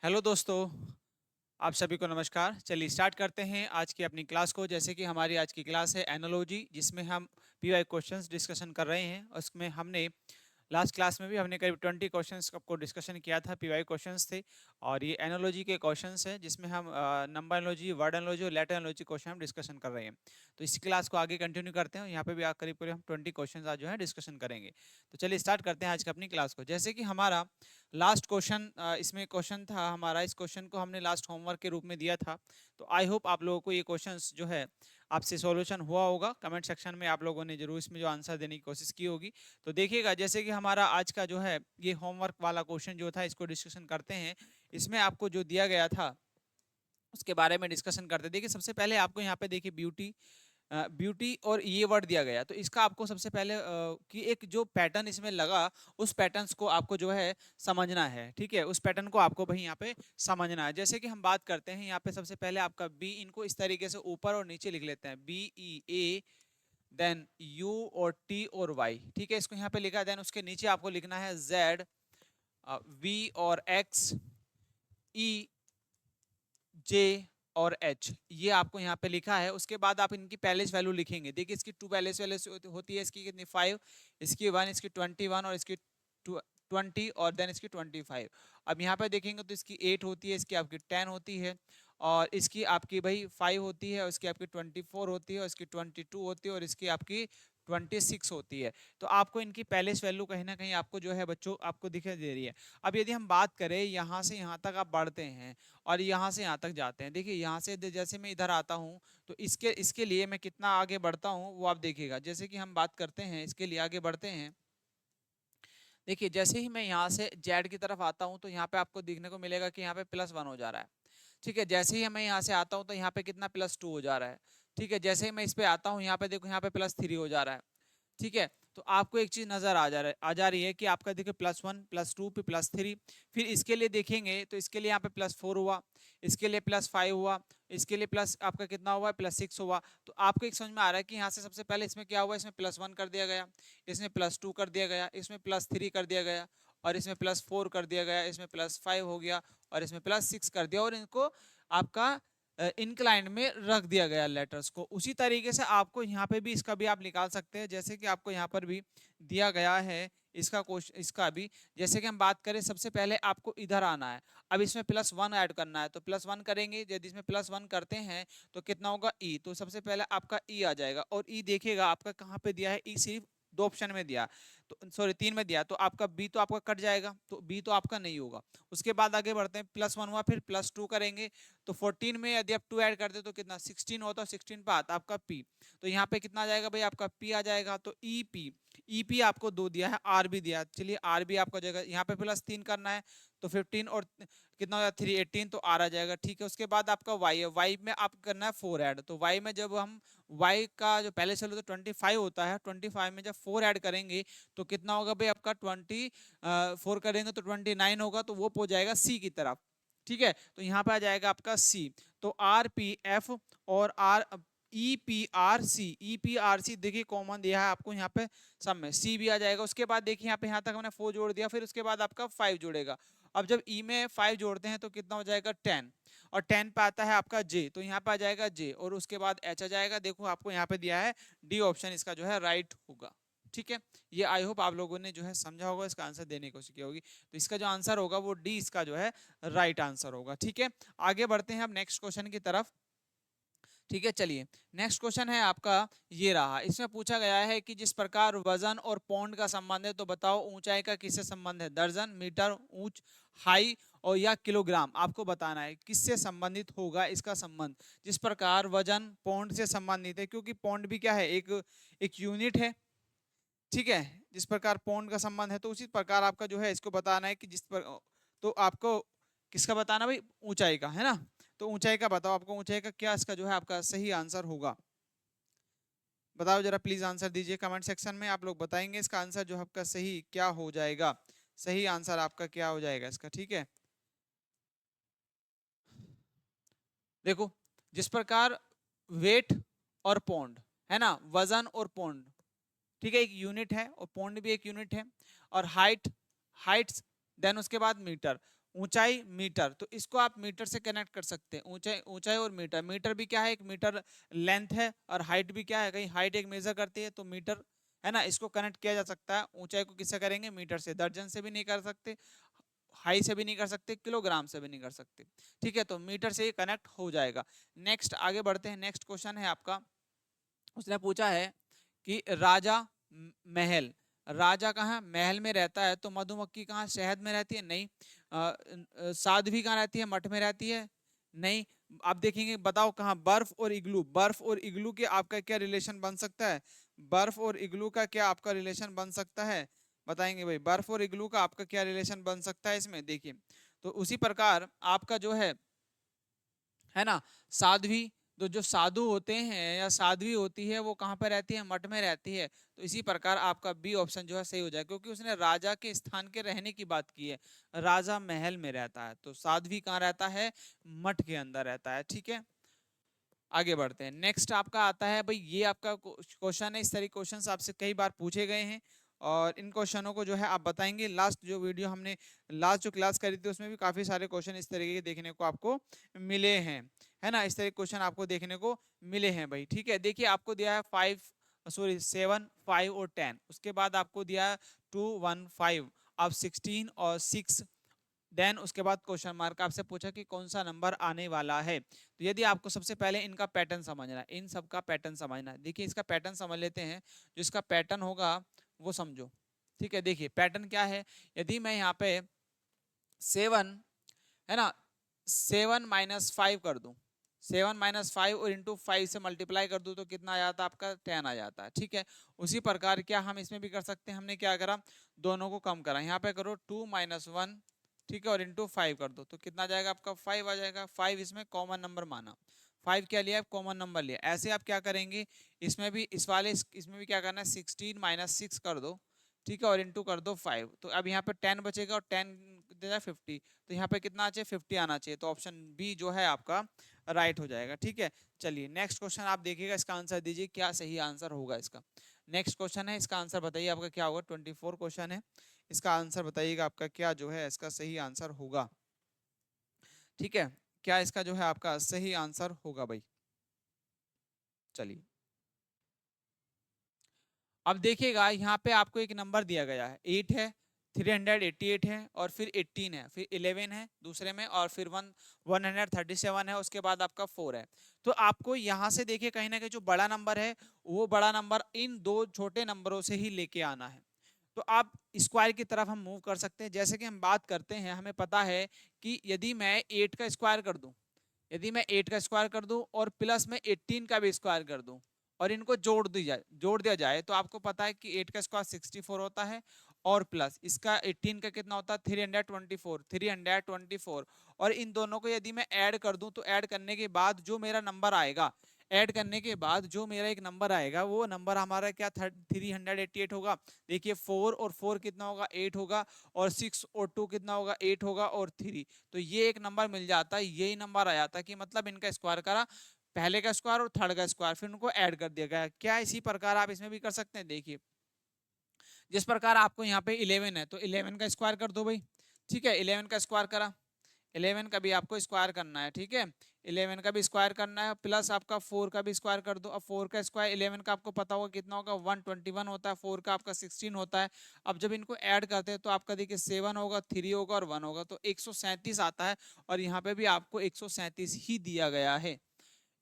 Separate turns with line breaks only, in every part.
Hello दोस्तों, आप सभी को नमस्कार। चलिए स्टार्ट करते हैं आज की अपनी क्लास को। जैसे कि हमारी आज की क्लास है एनालॉजी, जिसमें हम पीवाई क्वेश्चंस डिस्कशन कर रहे हैं। उसमें हमने लास्ट क्लास में भी हमने करीब 20 क्वेश्चंस को डिस्कशन किया था। पीवाई क्वेश्चंस थे और ये एनालॉजी के क्वेश्चंस हैं, जिसमें हम नंबर एनालॉजी, वर्ड एनालॉजी और लेटर एनालॉजी क्वेश्चन हम डिस्कशन कर रहे हैं। तो इस क्लास को आगे कंटिन्यू करते हैं। यहाँ पे भी करीब करीब हम 20 क्वेश्चन आज जो है डिस्कशन करेंगे। तो चलिए स्टार्ट करते हैं आज की अपनी क्लास को। जैसे कि हमारा लास्ट क्वेश्चन, इसमें क्वेश्चन था हमारा, इस क्वेश्चन को हमने लास्ट होमवर्क के रूप में दिया था। तो आई होप आप लोगों को ये क्वेश्चंस जो है आपसे सॉल्यूशन हुआ होगा। कमेंट सेक्शन में आप लोगों ने जरूर इसमें जो आंसर देने की कोशिश की होगी। तो देखिएगा, जैसे कि हमारा आज का जो है ये होमवर्क वाला क्वेश्चन जो था, इसको डिस्कशन करते हैं। इसमें आपको जो दिया गया था उसके बारे में डिस्कशन करते। देखिए, सबसे पहले आपको यहाँ पे देखिए ब्यूटी, ब्यूटी और ये वर्ड दिया गया। तो इसका आपको सबसे पहले कि एक जो पैटर्न इसमें लगा, उस पैटर्न्स को आपको जो है समझना है। ठीक है, उस पैटर्न को आपको भाई यहाँ पे समझना है। जैसे कि हम बात करते हैं यहाँ पे, सबसे पहले आपका बी, इनको इस तरीके से ऊपर और नीचे लिख लेते हैं, BEA, देन यू और टी और वाई। ठीक है, इसको यहाँ पे लिखा है। देन उसके नीचे आपको लिखना है जेड, वी और एक्स, ई, जे और एच। ये आपको यहाँ पे लिखा है। उसके बाद आप इनकी पैलेस वैल्यू लिखेंगे। देखिए, इसकी टू पैलेस वैल्यू होती है। इसकी कितनी 5, इसकी 1, इसकी 21 और इसकी 20 और देन इसकी 25। अब यहाँ पे देखेंगे तो इसकी 8 होती है, इसकी आपकी 10 होती है और इसकी आपकी भाई 5 होती है, और इसकी आपकी 24 होती है, और इसकी 22 होती है और इसकी आपकी 26 होती है। तो आपको इनकी पैलेस वैल्यू कहीं ना कहीं आपको जो है बच्चों आपको दिखाई दे रही है। अब यदि हम बात करें, यहाँ से यहाँ तक आप बढ़ते हैं और यहाँ से यहाँ तक जाते हैं। देखिए, यहाँ से जैसे मैं इधर आता हूँ तो इसके इसके लिए मैं कितना आगे बढ़ता हूँ वो आप देखिएगा। जैसे कि हम बात करते हैं, इसके लिए आगे बढ़ते हैं। देखिए, जैसे ही मैं यहाँ से जेड की तरफ आता हूँ तो यहाँ पे आपको देखने को मिलेगा कि यहाँ पे +1 हो जा रहा है। ठीक है, जैसे ही मैं यहाँ से आता हूँ तो यहाँ पे कितना +2 हो जा रहा है। ठीक है, जैसे ही मैं इस पे आता हूँ, यहाँ पे देखो, यहाँ पे +3 हो जा रहा है। ठीक है, तो आपको एक चीज नजर आ जा रही है कि आपका देखिए +1, +2 फिर +3। फिर इसके लिए देखेंगे तो इसके लिए यहाँ पे +4 हुआ, इसके लिए +5 हुआ, इसके लिए प्लस आपका कितना हुआ, +6 हुआ। तो आपको एक समझ में आ रहा है कि यहाँ से सबसे पहले इसमें क्या हुआ, इसमें +1 कर दिया गया, इसमें +2 कर दिया गया, इसमें +3 कर दिया गया और इसमें +4 कर दिया गया, इसमें +5 हो गया और इसमें +6 कर दिया, और इनको आपका इंक्लाइन में रख दिया गया लेटर्स को। उसी तरीके से आपको यहाँ पे भी इसका भी आप निकाल सकते हैं, जैसे कि आपको यहाँ पर भी दिया गया है इसका क्वेश्चन। इसका भी जैसे कि हम बात करें, सबसे पहले आपको इधर आना है। अब इसमें +1 ऐड करना है, तो +1 करेंगे। यदि इसमें +1 करते हैं तो कितना होगा, ई। तो सबसे पहले आपका ई आ जाएगा, और ई देखिएगा आपका कहाँ पे दिया है, ई सिर्फ 2 ऑप्शन में दिया, तो सॉरी 3 में दिया, तो आपका बी तो आपका कट जाएगा, तो बी तो आपका नहीं होगा। उसके बाद आगे बढ़ते हैं, +1 हुआ, फिर +2 करेंगे, तो 14 में यदि आप 2 ऐड करते तो कितना 16 होता है, 16 पे आता आपका पी। तो यहाँ पे कितना आ जाएगा भाई, आपका पी आ जाएगा। तो ई पी आपको 2 दिया है, आर भी दिया, चलिए आर भी आपका जाएगा। यहाँ पे +3 करना है तो 15 और कितना हो जाएगा 3, 18, तो आर आ जाएगा। ठीक है, उसके बाद आपका वाई है, वाई में आप करना है 4 ऐड। तो वाई में जब हम वाई का जो पहले चलो तो 25 होता है, 25 में जब 4 ऐड करेंगे तो कितना होगा भाई, आपका 4 करेंगे तो 29 होगा, तो वो हो जाएगा सी की तरफ। ठीक है, तो यहाँ पे आ जाएगा आपका सी। तो RPF और EPRC देखिए कॉमन दिया है आपको यहाँ पे सब में, सी भी आ जाएगा। उसके बाद देखिए यहाँ पे, यहाँ तक हमने 4 जोड़ दिया, फिर उसके बाद आपका 5 जोड़ेगा। अब जब ई में 5 जोड़ते हैं तो कितना हो जाएगा 10, और 10 पे आता है आपका जे, तो यहाँ पे आ जाएगा जे, और उसके बाद एच आ जाएगा। देखो आपको यहाँ पे दिया है डी ऑप्शन, इसका जो है राइट होगा। ठीक है, ये आई होप आप लोगों ने जो है समझा होगा, इसका आंसर देने की कोशिश की होगी। तो इसका जो आंसर होगा वो डी इसका जो है राइट आंसर होगा। ठीक है, आगे बढ़ते हैं अब नेक्स्ट क्वेश्चन की तरफ। ठीक है, चलिए नेक्स्ट क्वेश्चन है आपका, ये रहा। इसमें पूछा गया है कि जिस प्रकार वजन और पौंड का संबंध है, तो बताओ ऊंचाई का किससे संबंध है। दर्जन, मीटर, ऊंच, हाई और या किलोग्राम, आपको बताना है किससे संबंधित होगा इसका संबंध। जिस प्रकार वजन पौंड से संबंधित है, क्योंकि पौंड भी क्या है, एक यूनिट है। ठीक है, जिस प्रकार पौंड का संबंध है, तो उसी प्रकार आपका जो है इसको बताना है कि जिस पर, तो आपको किसका बताना भाई, ऊंचाई का, है ना। तो ऊंचाई का बताओ, आपको ऊंचाई का क्या इसका जो है आपका सही आंसर होगा। बताओ जरा, प्लीज आंसर दीजिए कमेंट सेक्शन में। आप लोग बताएंगे इसका आंसर जो आपका सही क्या हो जाएगा, सही आंसर आपका क्या हो जाएगा इसका। ठीक है, देखो, जिस प्रकार वेट और पौंड, है ना, वजन और पौंड, ठीक है, एक यूनिट है, और पौंड भी एक यूनिट है। और हाइट, हाइट्स, देन उसके बाद मीटर। ऊंचाई मीटर, तो इसको आप मीटर से कनेक्ट कर सकते हैं। ऊंचाई ऊंचाई और मीटर, मीटर भी क्या है, एक मीटर लेंथ है, और हाइट भी क्या है, कहीं हाइट एक मेजर करती है, तो मीटर है ना, इसको कनेक्ट किया जा सकता है। ऊंचाई को किससे करेंगे, मीटर से। दर्जन से भी नहीं कर सकते, हाई से भी नहीं कर सकते, किलोग्राम से भी नहीं कर सकते, ठीक है, तो मीटर से ही कनेक्ट हो जाएगा। नेक्स्ट आगे बढ़ते हैं। नेक्स्ट क्वेश्चन है आपका, उसने पूछा है कि राजा महल, राजा कहाँ महल में रहता है, तो मधुमक्खी कहाँ शहद में रहती है, नहीं। साध्वी कहाँ रहती है, मठ में रहती है, नहीं। आप देखेंगे, बताओ कहाँ, बर्फ और इग्लू, बर्फ और इग्लू के आपका क्या रिलेशन बन सकता है, बर्फ और इग्लू का क्या आपका रिलेशन बन सकता है, बताएंगे भाई, बर्फ और इग्लू का आपका क्या रिलेशन बन सकता है इसमें, देखिए। तो उसी प्रकार आपका जो है ना, साध्वी, तो जो साधु होते हैं या साध्वी होती है वो कहाँ पर रहती है, मठ में रहती है। तो इसी प्रकार आपका बी ऑप्शन जो है सही हो जाए, क्योंकि उसने राजा के स्थान के रहने की बात की है, राजा महल में रहता है, तो साध्वी कहाँ रहता है, मठ के अंदर रहता है, ठीक है। आगे बढ़ते हैं। नेक्स्ट आपका आता है भाई, ये आपका क्वेश्चन है, इस तरह क्वेश्चन आपसे कई बार पूछे गए हैं, और इन क्वेश्चनों को जो है आप बताएंगे। लास्ट जो वीडियो हमने, लास्ट जो क्लास करी थी उसमें भी काफी सारे क्वेश्चन इस तरीके के देखने को आपको मिले हैं, है ना, इस तरह के क्वेश्चन आपको देखने को मिले हैं भाई, ठीक है। देखिए आपको दिया है 7, 5 और 10, उसके बाद आपको दिया है 2, 1, 5, अब 16 और 6, देन उसके बाद क्वेश्चन मार्क, आपसे पूछा कि कौन सा नंबर आने वाला है। तो यदि आपको सबसे पहले इनका पैटर्न समझना है, इन सब का पैटर्न समझना है, देखिए इसका पैटर्न समझ लेते हैं। जो इसका पैटर्न होगा वो समझो, ठीक है। देखिए पैटर्न क्या है, यदि मैं यहाँ पे 7, है ना, 7 - 5 कर दूं, 7 - 5 और इंटू 5 से मल्टीप्लाई कर दूं, तो कितना आ जाता है आपका, 10 आ जाता है, ठीक है। उसी प्रकार क्या हम इसमें भी कर सकते हैं, हमने क्या करा, दोनों को कम करा, यहाँ पे करो 2 - 1, ठीक है, और इंटू 5 कर दो, तो कितना जाएगा आपका, 5 आ जाएगा। 5 इसमें कॉमन नंबर माना, 5 क्या लिया, कॉमन नंबर लिया। ऐसे आप क्या करेंगे, इसमें भी इस वाले इसमें भी क्या करना है, 16 - 6 कर दो, ठीक है, और इंटू कर दो 5, तो अब यहाँ पे 10 बचेगा, और 10 50, तो यहाँ पे कितना चाहिए, 50 आना चाहिए, तो ऑप्शन बी जो है आपका राइट हो जाएगा, ठीक है। चलिए नेक्स्ट क्वेश्चन आप देखिएगा, इसका आंसर दीजिए, क्या सही आंसर होगा इसका। नेक्स्ट क्वेश्चन है, इसका आंसर बताइए आपका क्या होगा, 24 क्वेश्चन है, इसका आंसर बताइएगा आपका क्या जो है इसका सही आंसर होगा, ठीक है। क्या इसका जो है आपका सही आंसर होगा भाई, चलिए। अब देखिएगा यहाँ पे आपको एक नंबर दिया गया है, 8 है, 388 है, और फिर 18 है, फिर 11 है दूसरे में, और फिर 137 है, उसके बाद आपका 4 है। तो आपको यहाँ से देखिए कहीं ना कहीं जो बड़ा नंबर है, वो बड़ा नंबर इन दो छोटे नंबरों से ही लेके आना है। तो आप स्क्वायर की तरफ हम मूव कर सकते हैं। जैसे कि हम बात करते हैं, हमें पता है कि यदि मैं 8 का स्क्वायर कर दूं, यदि मैं 8 का स्क्वायर कर दूं और प्लस में 18 का भी स्क्वायर कर दूं, और इनको जोड़ दिया जाए, तो आपको पता है कि 8 का स्क्वायर 64 होता है, और प्लस इसका 18 का कितना होता है, 324 और इन दोनों को यदि मैं ऐड कर दूं, तो ऐड करने के बाद जो मेरा नंबर आएगा, ऐड करने के बाद जो मेरा एक नंबर आएगा, वो नंबर हमारा क्या 388 होगा। देखिए 4 और 4 कितना होगा, 8 होगा, और 6 और 2 कितना होगा, 8 होगा, और 3, तो ये एक नंबर मिल जाता है, यही नंबर आ जाता है, कि मतलब इनका स्क्वायर करा, पहले का स्क्वायर और थर्ड का स्क्वायर, फिर उनको ऐड कर दिया गया। क्या इसी प्रकार आप इसमें भी कर सकते हैं, देखिए जिस प्रकार आपको यहाँ पे 11 है, तो 11 का स्क्वायर कर दो भाई, ठीक है, 11 का स्क्वायर करा, 11 का भी आपको स्क्वायर करना है, ठीक है, 11 का भी स्क्वायर करना है, प्लस आपका 4 का भी स्क्वायर कर दो। अब 4 का स्क्वायर 11 का आपको पता होगा कितना होगा, 121 होता है, 4 का आपका 16 होता है। अब जब इनको ऐड करते हैं तो आपका देखिए 7 होगा, 3 होगा, और 1 होगा, तो 137 आता है, और यहाँ पे भी आपको 137 ही दिया गया है।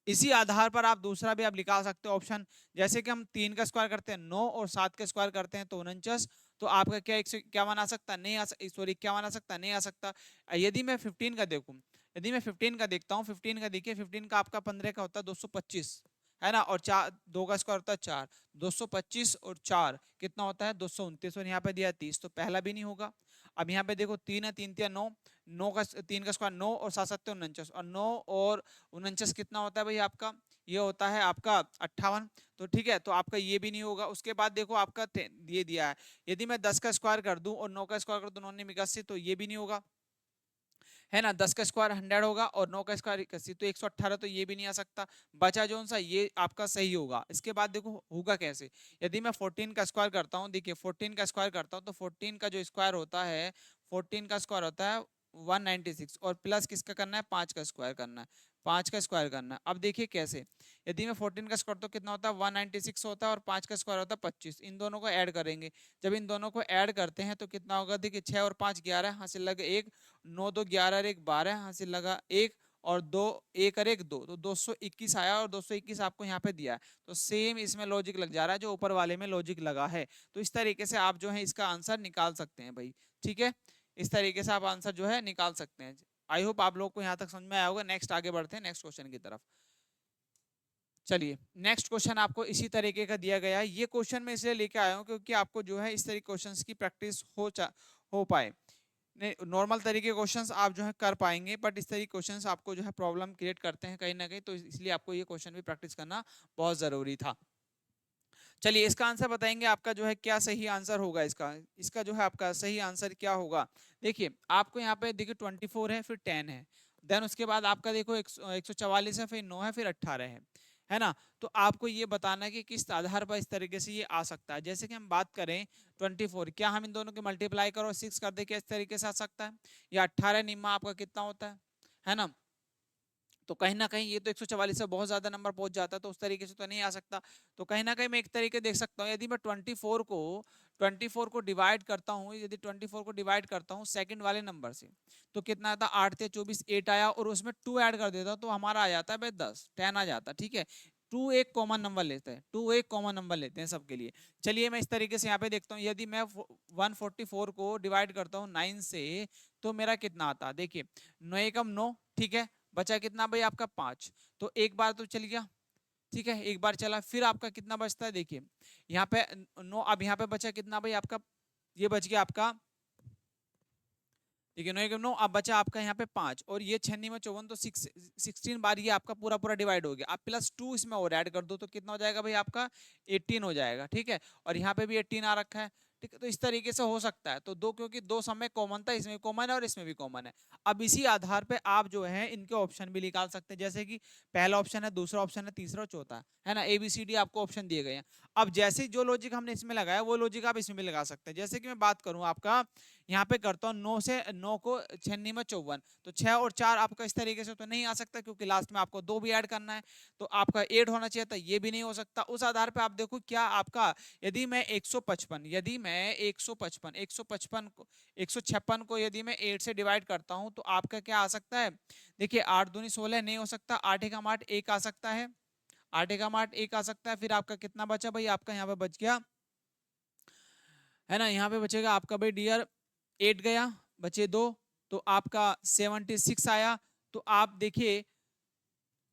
इसी आधार पर आप दूसरा भी आप निकाल सकते हो ऑप्शन, जैसे कि हम 3 का स्क्वायर करते हैं 9, और 7 का स्क्वायर करते हैं तो 49, तो आपका क्या 151 आ सकता, नहीं आ सकता, सॉरी 51 आ सकता, नहीं आ सकता। यदि मैं 15 का देखूं, यदि मैं 15 का देखता हूँ, 15 का देखिए, 15 का आपका 15 का होता है 225, है ना, और 4 2 का स्क्वायर होता है 4, 225 और 4 कितना होता है 229, और यहाँ पे दिया 30, तो पहला भी नहीं होगा। अब यहाँ पे देखो 3 है, 3 3 9, 9 का 3 का स्क्वायर 9, और 7 7 49, और 9 और 49 कितना होता है भाई आपका, ये होता है आपका 58, तो ठीक है, तो आपका ये भी नहीं होगा। उसके बाद देखो आपका ये दिया है, यदि मैं 10 का स्क्वायर कर दूं और 9 का स्क्वायर कर दूं, 9 में 81, तो ये भी नहीं होगा, है ना, 10 का स्क्वायर 100 होगा, और 9 का स्क्वायर 81, तो 118, तो ये भी नहीं आ सकता। बचा जो सा ये आपका सही होगा। इसके बाद देखो होगा कैसे, यदि मैं 14 का स्क्वायर करता हूँ, देखिए 14 का स्क्वायर करता हूँ, तो 14 का जो स्क्वायर होता है, 14 का स्क्वायर होता है 196 और प्लस किसका करना है, 5 का स्क्वायर करना है, 5 का स्क्वायर करना है। अब देखिए कैसे, यदि मैं 14 का स्क्वायर तो कितना होता है 196 होता है और 5 का स्क्वायर होता है 25, इन दोनों को ऐड करेंगे। जब इन दोनों को ऐड करते हैं तो कितना होगा, देखिए 6 और 5 11, हासिल लगा 1, 9 2 11 और 1 12, हासिल लगा 1 और 2 1 और 1 2, तो 221 आया और 221 आपको यहाँ पे दिया है। तो सेम इसमें लॉजिक लग जा रहा है जो ऊपर वाले में लॉजिक लगा है। तो इस तरीके से आप जो है इसका आंसर निकाल सकते हैं भाई, ठीक है। इस तरीके से आप आंसर जो है निकाल सकते हैं। आई होप आप लोग को यहाँ तक समझ में आया होगा। नेक्स्ट आगे बढ़ते हैं नेक्स्ट क्वेश्चन की तरफ। चलिए नेक्स्ट क्वेश्चन आपको इसी तरीके का दिया गया है। ये क्वेश्चन मैं इसलिए लेके आया हूँ क्योंकि आपको जो है इस तरीके क्वेश्चंस की प्रैक्टिस हो पाए। नॉर्मल तरीके क्वेश्चंस आप जो है कर पाएंगे, बट इस तरीके क्वेश्चंस आपको जो है प्रॉब्लम क्रिएट करते हैं कहीं ना कहीं, तो इसलिए आपको ये क्वेश्चन भी प्रैक्टिस करना बहुत जरूरी था। चलिए इसका आंसर बताएंगे आपका जो है क्या सही आंसर होगा। इसका इसका जो है आपका सही आंसर क्या होगा। देखिए आपको यहाँ पे देखिए 24 है, फिर 10 है, देन उसके बाद आपका देखो 144 है, फिर 9 है, फिर 18 है ना। तो आपको ये बताना है कि किस आधार पर इस तरीके से ये आ सकता है। जैसे कि हम बात करें 24, क्या हम इन दोनों के मल्टीप्लाई करो 6 कर दे, क्या इस तरीके से आ सकता है। या 18 निम्मा आपका कितना होता है ना। तो कहीं ना कहीं ये तो 144 से बहुत ज्यादा नंबर पहुंच जाता है, तो उस तरीके से तो नहीं आ सकता। तो कहीं ना कहीं मैं एक तरीके देख सकता हूँ, यदि मैं 24 को डिवाइड करता हूँ, यदि 24 को डिवाइड करता हूँ सेकंड वाले नंबर से, तो कितना आता है 8 थे 24, 8 आया और उसमें 2 ऐड कर देता तो हमारा आ जाता है भाई 10, 10 आ जाता है, ठीक है। 2 एक कॉमन नंबर लेते हैं, 2 एक कॉमन नंबर लेते हैं सबके लिए। चलिए मैं इस तरीके से यहाँ पे देखता हूँ, यदि मैं 144 को डिवाइड करता हूँ 9 से, तो मेरा कितना आता है, देखिए 9 एकम 9, ठीक है, बचा कितना भाई आपका 5, तो एक बार तो चल गया, ठीक है, एक बार चला। फिर आपका कितना बचता है, देखिए यहाँ पे 9, अब यहाँ पे बचा कितना भाई आपका, ये बच गया आपका, ठीक है 9 9, अब बचा आपका यहाँ पे 5 और ये 6 में 54, तो 16 बार ये आपका पूरा पूरा डिवाइड हो गया। आप +2 इसमें और ऐड कर दो तो कितना हो जाएगा भाई आपका 18 हो जाएगा, ठीक है। और यहाँ पे भी 18 आ रखा है, ठीक है। तो इस तरीके से हो सकता है, तो दो, क्योंकि दो समय कॉमन था, इसमें कॉमन है और इसमें भी कॉमन है। अब इसी आधार पे आप जो है इनके ऑप्शन भी निकाल सकते हैं, जैसे कि पहला ऑप्शन है, दूसरा ऑप्शन है, तीसरा और चौथा है ना, ABCD आपको ऑप्शन दिए गए हैं। अब जैसे जो लॉजिक हमने इसमें लगाया वो लॉजिक आप इसमें भी लगा सकते हैं। जैसे कि मैं बात करूं आपका यहाँ पे करता हूँ 9 से 9 को 6 में 54, तो 6 और 4 आपका इस तरीके से तो नहीं आ सकता, क्योंकि लास्ट में आपको 2 भी ऐड करना है, तो आपका 8 होना चाहिए था, ये भी नहीं हो सकता। उस आधार पे आप देखो क्या आपका, यदि मैं 155 को 156 को यदि मैं 8 से डिवाइड करता हूँ तो आपका क्या आ सकता है, देखिए 8 दूनी 16 नहीं हो सकता, 8 एकम 8 1 आ सकता है, 8 एकम 8 1 आ सकता है। फिर आपका कितना बचा भाई, आपका यहाँ पे बच गया है ना, यहाँ पे बचेगा आपका भाई डियर 8 गया, बचे 2, तो आपका 76 आया। तो आप देखिए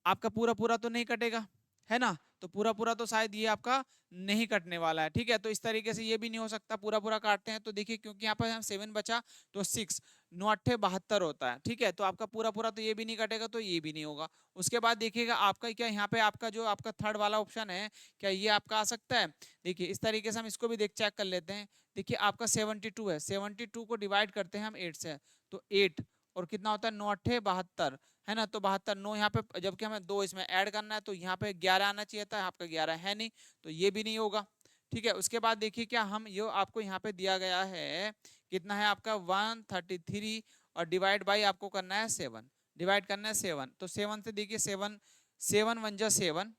आपका पूरा पूरा तो नहीं कटेगा, है ना, तो पूरा पूरा तो शायद ये आपका नहीं कटने वाला है, ठीक है। तो इस तरीके से ये भी नहीं हो सकता, पूरा पूरा काटते हैं तो देखिए, क्योंकि यहाँ पर 7 बचा तो 6 9 8 72 होता है, ठीक है। तो आपका पूरा पूरा तो ये भी नहीं कटेगा, तो ये भी नहीं होगा। उसके बाद देखिएगा आपका क्या, यहाँ पे आपका जो आपका थर्ड वाला ऑप्शन है, क्या ये आपका आ सकता है। देखिए इस तरीके से हम इसको भी देख चेक कर लेते हैं। देखिए आपका 72 है, 72 को डिवाइड करते हैं हम 8 से, तो 8 और कितना होता है 9 8 72, है ना। तो 72 9 यहाँ पे, जबकि हमें 2 इसमें ऐड करना है, तो यहाँ पे 11 आना चाहिए था, आपका 11 है नहीं, तो ये भी नहीं होगा, ठीक है। उसके बाद देखिए क्या हम ये आपको यहाँ पे दिया गया है, कितना है आपका 133 और डिवाइड बाई आपको करना है 7, डिवाइड करना है 7, तो 7 से देखिए 7 7 1 जा 7,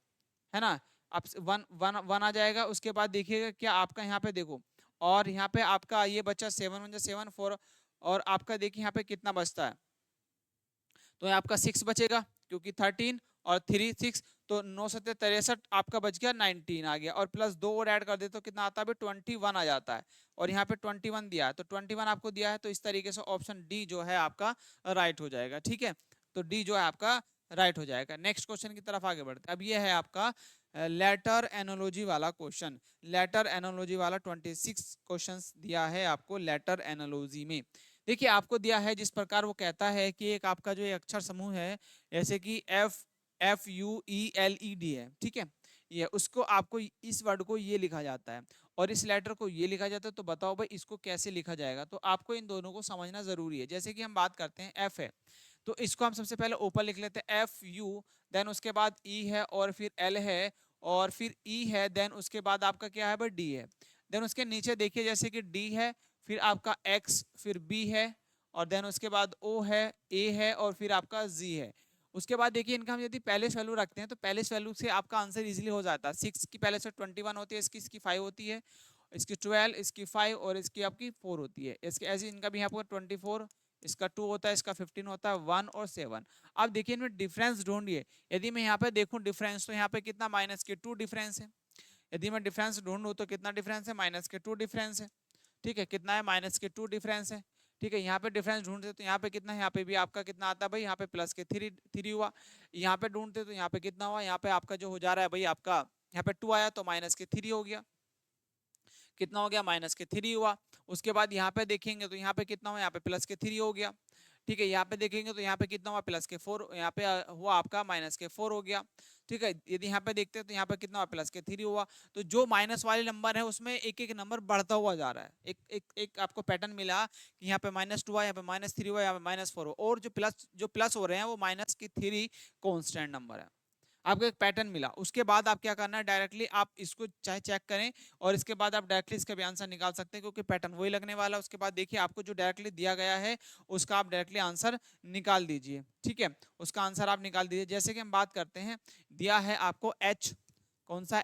है ना। अब 1 1 1 आ जाएगा। उसके बाद देखिएगा क्या आपका यहाँ पे देखो, और यहाँ पे आपका ये बचा 7 1 जा 7 4, और आपका देखिए यहाँ पे कितना बचता है, तो आपका 6 बचेगा, क्योंकि 13 और 3 6, तो 9 7 63 आपका बच गया, 19 आ गया, और प्लस 2 और ऐड कर दे तो कितना आता है 21 आ जाता है। और यहाँ पे 21 दिया है, तो 21 आपको दिया है, तो इस तरीके से ऑप्शन डी जो है आपका राइट हो जाएगा, ठीक है। तो डी जो है आपका राइट हो जाएगा। नेक्स्ट क्वेश्चन की तरफ आगे बढ़ते हैं। अब ये है आपका लेटर एनोलॉजी वाला क्वेश्चन। लेटर एनोलॉजी वाला 26 क्वेश्चंस दिया है आपको लेटर एनोलॉजी में। देखिए आपको दिया है जिस प्रकार, वो कहता है कि एक आपका जो अक्षर समूह है, जैसे कि FUELED है, ठीक है, ये उसको आपको इस वर्ड को ये लिखा जाता है और इस लेटर को ये लिखा जाता है। तो बताओ भाई इसको कैसे लिखा जाएगा। तो आपको इन दोनों को समझना जरूरी है। जैसे कि हम बात करते हैं F है, तो इसको हम सबसे पहले ऊपर लिख लेते हैं FU, देन उसके बाद E है और फिर L है और फिर E है, देन उसके बाद आपका क्या है भाई D है। देन उसके नीचे देखिए जैसे कि D है, फिर आपका X, फिर B है और देन उसके बाद O है, A है और फिर आपका Z है। उसके बाद देखिए इनका हम यदि पहले वैल्यू रखते हैं तो पहले वैल्यू से आपका आंसर इजीली हो जाता है। 6 की पहले से 21 होती है, इसकी 5 होती है, इसकी 12, इसकी 5 और इसकी आपकी 4 होती है। इसके ऐसे इनका भी यहाँ पर 24, इसका 2 होता है, इसका 15 होता है, 1 और 7। अब देखिए इनमें डिफरेंस ढूंढिए। यदि मैं यहाँ पे देखूं डिफरेंस तो यहाँ पे कितना माइनस के 2 डिफरेंस है। यदि मैं डिफरेंस ढूंढूं तो कितना डिफरेंस है, माइनस के 2 डिफरेंस है। ठीक है, कितना है, माइनस के 2 डिफरेंस है। ठीक है, यहाँ पे डिफरेंस ढूंढते तो यहाँ पे कितना है, यहाँ पे भी आपका कितना आता है भाई, यहाँ पे प्लस के 3 हुआ। यहाँ पे ढूंढते तो यहाँ पे कितना हुआ, यहाँ पे आपका जो हो जा रहा है भाई आपका, यहाँ पे 2 आया तो माइनस के 3 हो गया। कितना हो गया, माइनस के 3 हुआ। उसके बाद यहाँ पे देखेंगे तो यहाँ पे कितना हुआ, यहाँ पे प्लस के 3 हो गया। ठीक है, यहाँ पे देखेंगे तो यहाँ पे कितना हुआ, प्लस के 4, यहाँ पे हुआ आपका माइनस के 4 हो गया। ठीक है, यदि यहाँ पे देखते हैं तो यहाँ पे कितना हुआ, प्लस के 3 हुआ। तो जो माइनस वाले नंबर है उसमें एक एक नंबर बढ़ता हुआ जा रहा है। एक आपको पैटर्न मिला कि यहाँ पे -2 हुआ, यहाँ पे -3 हुआ, यहाँ पे -4 हुआ, और जो प्लस हो रहे हैं वो माइनस के 3 कॉन्स्टेंट नंबर है। आपको एक पैटर्न मिला। उसके बाद आप क्या करना है, डायरेक्टली आप इसको चाहे चेक करें और इसके बाद आप डायरेक्टली इसका भी आंसर निकाल सकते हैं, क्योंकि पैटर्न वही लगने वाला है। उसके बाद देखिए आपको जो डायरेक्टली दिया गया है उसका आप डायरेक्टली आंसर निकाल दीजिए। ठीक है, उसका आंसर आप निकाल दीजिए। जैसे कि हम बात करते हैं, दिया है आपको H, कौन सा,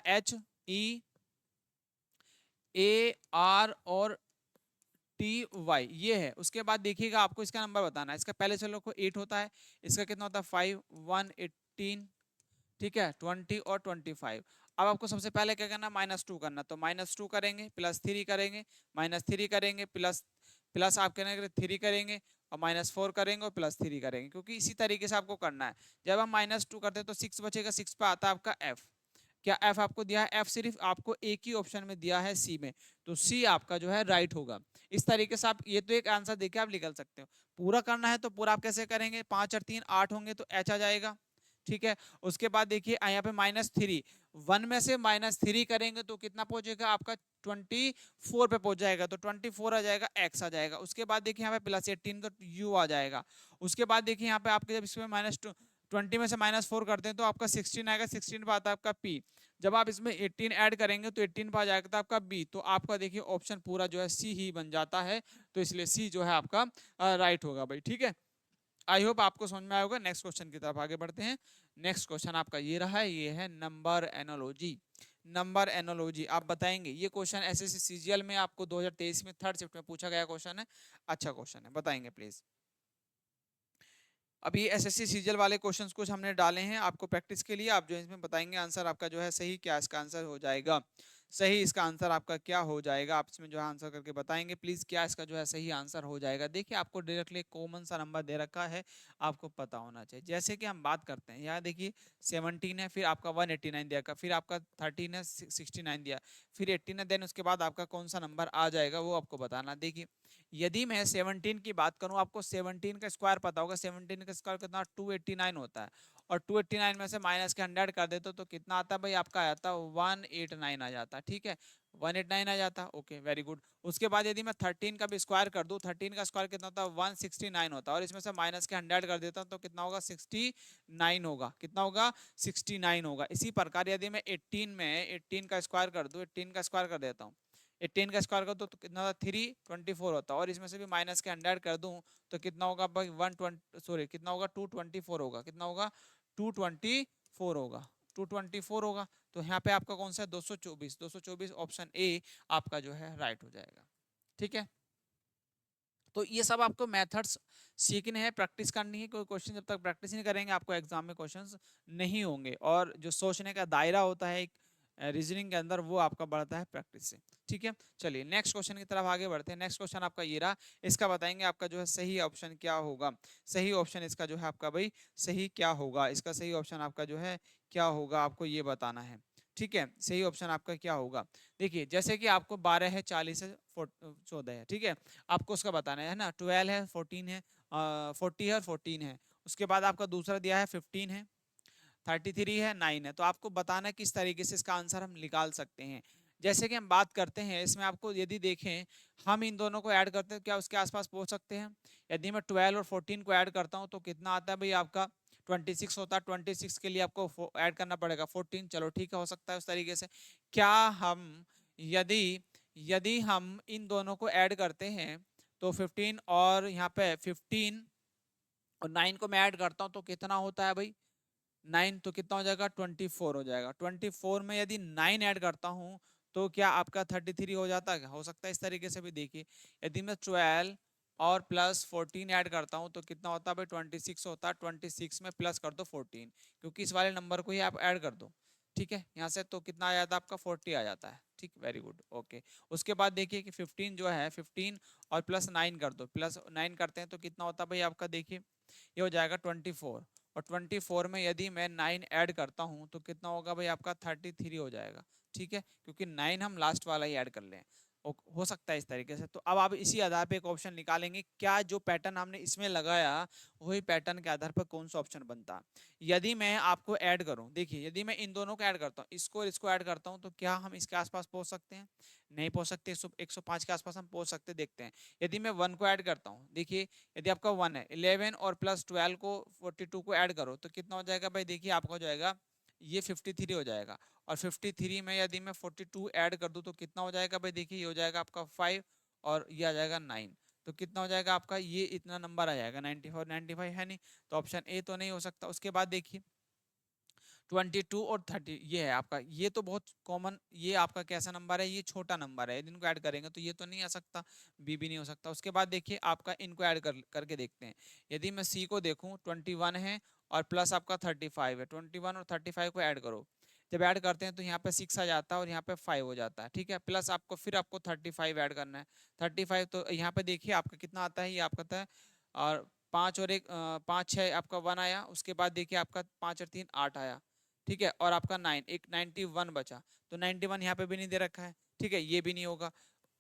HEAR और TY ये है। उसके बाद देखिएगा आपको इसका नंबर बताना है। इसका पहले चलो को 8 होता है, इसका कितना होता है 5, 1, 18, ठीक है, 20 और 25। अब आपको सबसे पहले क्या करना, -2 करना। तो -2 करेंगे, +3 करेंगे, -3 करेंगे, प्लस प्लस आप करेंगे 3 करेंगे, और -4 करेंगे और +3 करेंगे, क्योंकि इसी तरीके से आपको करना है। जब हम -2 करते हैं तो 6 बचेगा, 6 पे आता है आपका F। क्या F आपको दिया है, F सिर्फ आपको एक ही ऑप्शन में दिया है, C में, तो C आपका जो है राइट होगा। इस तरीके से आप ये तो एक आंसर देके आप निकल सकते हो। पूरा करना है तो पूरा आप कैसे करेंगे, 5 और 3 8 होंगे तो H आ जाएगा। ठीक है, उसके बाद देखिए यहाँ पे -3, 1 में से -3 करेंगे तो कितना पहुंचेगा आपका 24 पे पहुंच जाएगा, तो 24 आ जाएगा, x आ जाएगा। उसके बाद देखिए यहाँ पे +18 तो u आ जाएगा। उसके बाद देखिए यहाँ पे आपके जब इसमें -20 में से -4 करते हैं तो आपका 16 आएगा, 16 पे आता है आपका p। जब आप इसमें 18 ऐड करेंगे तो 18 पे आ जाएगा तो आपका b। तो आपका देखिए ऑप्शन पूरा जो है c ही बन जाता है, तो इसलिए c जो है आपका राइट होगा भाई। ठीक है, आई होप आपको समझ में आया होगा। नेक्स्ट क्वेश्चन की तरफ आगे बढ़ते हैं। नेक्स्ट क्वेश्चन आपका ये रहा है, ये है नंबर एनोलॉजी। नंबर एनोलॉजी आप बताएंगे। ये क्वेश्चन एसएससी सीजीएल में आपको 2023 में 3rd शिफ्ट में पूछा गया क्वेश्चन है। अच्छा क्वेश्चन है, बताएंगे प्लीज। अभी एसएससी सीजीएल वाले क्वेश्चंस कुछ हमने डाले हैं आपको प्रैक्टिस के लिए। आप जो इसमें बताएंगे आंसर आपका जो है सही, क्या इसका आंसर हो जाएगा सही, इसका आंसर आपका क्या हो जाएगा, आप इसमें जो है आंसर करके बताएंगे प्लीज, क्या इसका जो है सही आंसर हो जाएगा। देखिए आपको डायरेक्टली कॉमन सा नंबर दे रखा है, आपको पता होना चाहिए। जैसे कि हम बात करते हैं, यहाँ देखिए 17 है, फिर आपका 189 दिया, फिर आपका 13 है, 69 दिया, फिर 18 है, देन उसके बाद आपका कौन सा नंबर आ जाएगा वो आपको बताना। देखिए यदि मैं 17 की बात करूं, आपको 17 का स्क्वायर पता होगा, 17 का स्क्वायर कितना 289 होता है, और 289 में से माइनस के 100 कर देते तो कितना आता है भाई, आपका आता है 189 आ जाता है। ठीक है, 189 आ जाता है, ओके वेरी गुड। उसके बाद यदि मैं 13 का भी स्क्वायर कर दूं, 13 का स्क्वायर कितना होता है 169 होता है, और इसमें से माइनस के 100 कर देता हूं तो कितना होगा 69 होगा। कितना होगा 69 होगा। इसी प्रकार यदि मैं 18 का स्क्वायर कर दूं, 18 का स्क्वायर कर देता हूँ, 18 का स्क्वायर कर दो तो कितना होता 324 होता है, और इसमें से भी माइनस के 100 कर दूं तो कितना होगा भाई 120, सॉरी कितना होगा 224 होगा। कितना होगा 224 होगा, 224 होगा। तो यहाँ पे आपका कौन सा है 224, 224 ऑप्शन ए आपका जो है राइट हो जाएगा। ठीक है, तो ये सब आपको मेथड्स सीखने हैं, प्रैक्टिस करनी है। कोई क्वेश्चन जब तक प्रैक्टिस नहीं करेंगे आपको एग्जाम में क्वेश्चंस नहीं होंगे, और जो सोचने का दायरा होता है एक रीजनिंग के अंदर वो आपका बढ़ता है प्रैक्टिस से। ठीक है, चलिए नेक्स्ट क्वेश्चन की तरफ आगे बढ़ते हैं। नेक्स्ट क्वेश्चन आपका ये रहा, इसका बताएंगे आपका जो है सही ऑप्शन क्या होगा। सही ऑप्शन इसका जो है आपका भाई सही क्या होगा, इसका सही ऑप्शन आपका जो है क्या होगा, आपको ये बताना है। ठीक है, सही ऑप्शन आपका क्या होगा। देखिए जैसे कि आपको 12 है, 40 है, 14 है, ठीक है, आपको उसका बताना है ना। 12 है, 14 है, 40 है और 14 है। उसके बाद आपका दूसरा दिया है 15 है, 33 है, 9 है। तो आपको बताना है किस तरीके से इसका आंसर हम निकाल सकते हैं। जैसे कि हम बात करते हैं इसमें, आपको यदि देखें हम इन दोनों को ऐड करते हैं क्या उसके आसपास पहुंच सकते हैं। यदि मैं 12 और 14 को ऐड करता हूं तो कितना आता है भाई आपका 26 होता है। 26 के लिए आपको ऐड करना पड़ेगा 14, चलो ठीक है, हो सकता है उस तरीके से। क्या हम यदि यदि हम इन दोनों को ऐड करते हैं तो 15 और यहाँ पे 15 और 9 को मैं ऐड करता हूँ तो कितना होता है भाई 9, तो कितना हो जाएगा 24 हो जाएगा। 24 में यदि 9 ऐड करता हूँ तो क्या आपका 33 हो जाता है? हो सकता है इस तरीके से भी। देखिए यदि मैं 12 और प्लस 14 ऐड करता हूँ तो कितना होता है भाई 26 होता है। 26 में प्लस कर दो 14, क्योंकि इस वाले नंबर को ही आप ऐड कर दो, ठीक है, यहाँ से तो कितना आ जाता है आपका 40 आ जाता है। ठीक, वेरी गुड, ओके। उसके बाद देखिए कि 15 जो है 15 और प्लस 9 कर दो, प्लस 9 करते हैं तो कितना होता है भाई आपका, देखिए ये हो जाएगा 24, और 24 में यदि मैं 9 ऐड करता हूँ तो कितना होगा भाई आपका 33 हो जाएगा। ठीक है, क्योंकि 9 हम लास्ट वाला ही ऐड कर लें, हो सकता है इस तरीके से। तो अब आप इसी आधार पे एक ऑप्शन निकालेंगे, क्या जो पैटर्न हमने इसमें लगाया वही पैटर्न के आधार पर कौन सा ऑप्शन बनता। यदि मैं आपको ऐड करूं, देखिए यदि मैं इन दोनों को ऐड करता हूं, इसको और इसको ऐड करता हूं, तो क्या हम इसके आसपास पहुंच सकते हैं? नहीं पहुंच सकते। 105 के आसपास हम पहुंच सकते, देखते हैं। यदि मैं 1 को ऐड करता हूं, देखिए यदि आपका 1 है, 11 और प्लस 12 को 42 को ऐड करो तो कितना हो जाएगा भाई, देखिए आपका हो जाएगा ये 53 हो जाएगा। और 53 में यदि मैं 42 ऐड कर दूं तो कितना हो जाएगा भाई, देखिए ये हो जाएगा आपका 5 और ये आ जाएगा 9, तो कितना हो जाएगा आपका, ये इतना नंबर आ जाएगा 94। 95 है नहीं, तो ऑप्शन ए तो नहीं हो सकता। उसके बाद देखिए 22 और 30 ये है आपका, ये तो बहुत कॉमन, ये आपका कैसा नंबर है, ये छोटा नंबर है, इनको ऐड करेंगे तो ये तो नहीं आ सकता, बी भी नहीं हो सकता। उसके बाद देखिए आपका इनको ऐड करके देखते हैं। यदि मैं सी को देखूं 21 है और प्लस आपका 35 है, 21 और 35 को ऐड करो, जब ऐड करते हैं तो यहाँ पे 6 आ जाता है और यहाँ पे 5 हो जाता है। ठीक है, प्लस आपको फिर आपको 35 ऐड करना है। 35 तो यहाँ पे देखिए आपका कितना आता है, ये आपका आता है और 5 और 1 5 6 आपका 1 आया। उसके बाद देखिए आपका 5 और 3 8 आया। ठीक है, और आपका 9 एक 91 बचा, तो 91 यहाँ पे भी नहीं दे रखा है। ठीक है, ये भी नहीं होगा,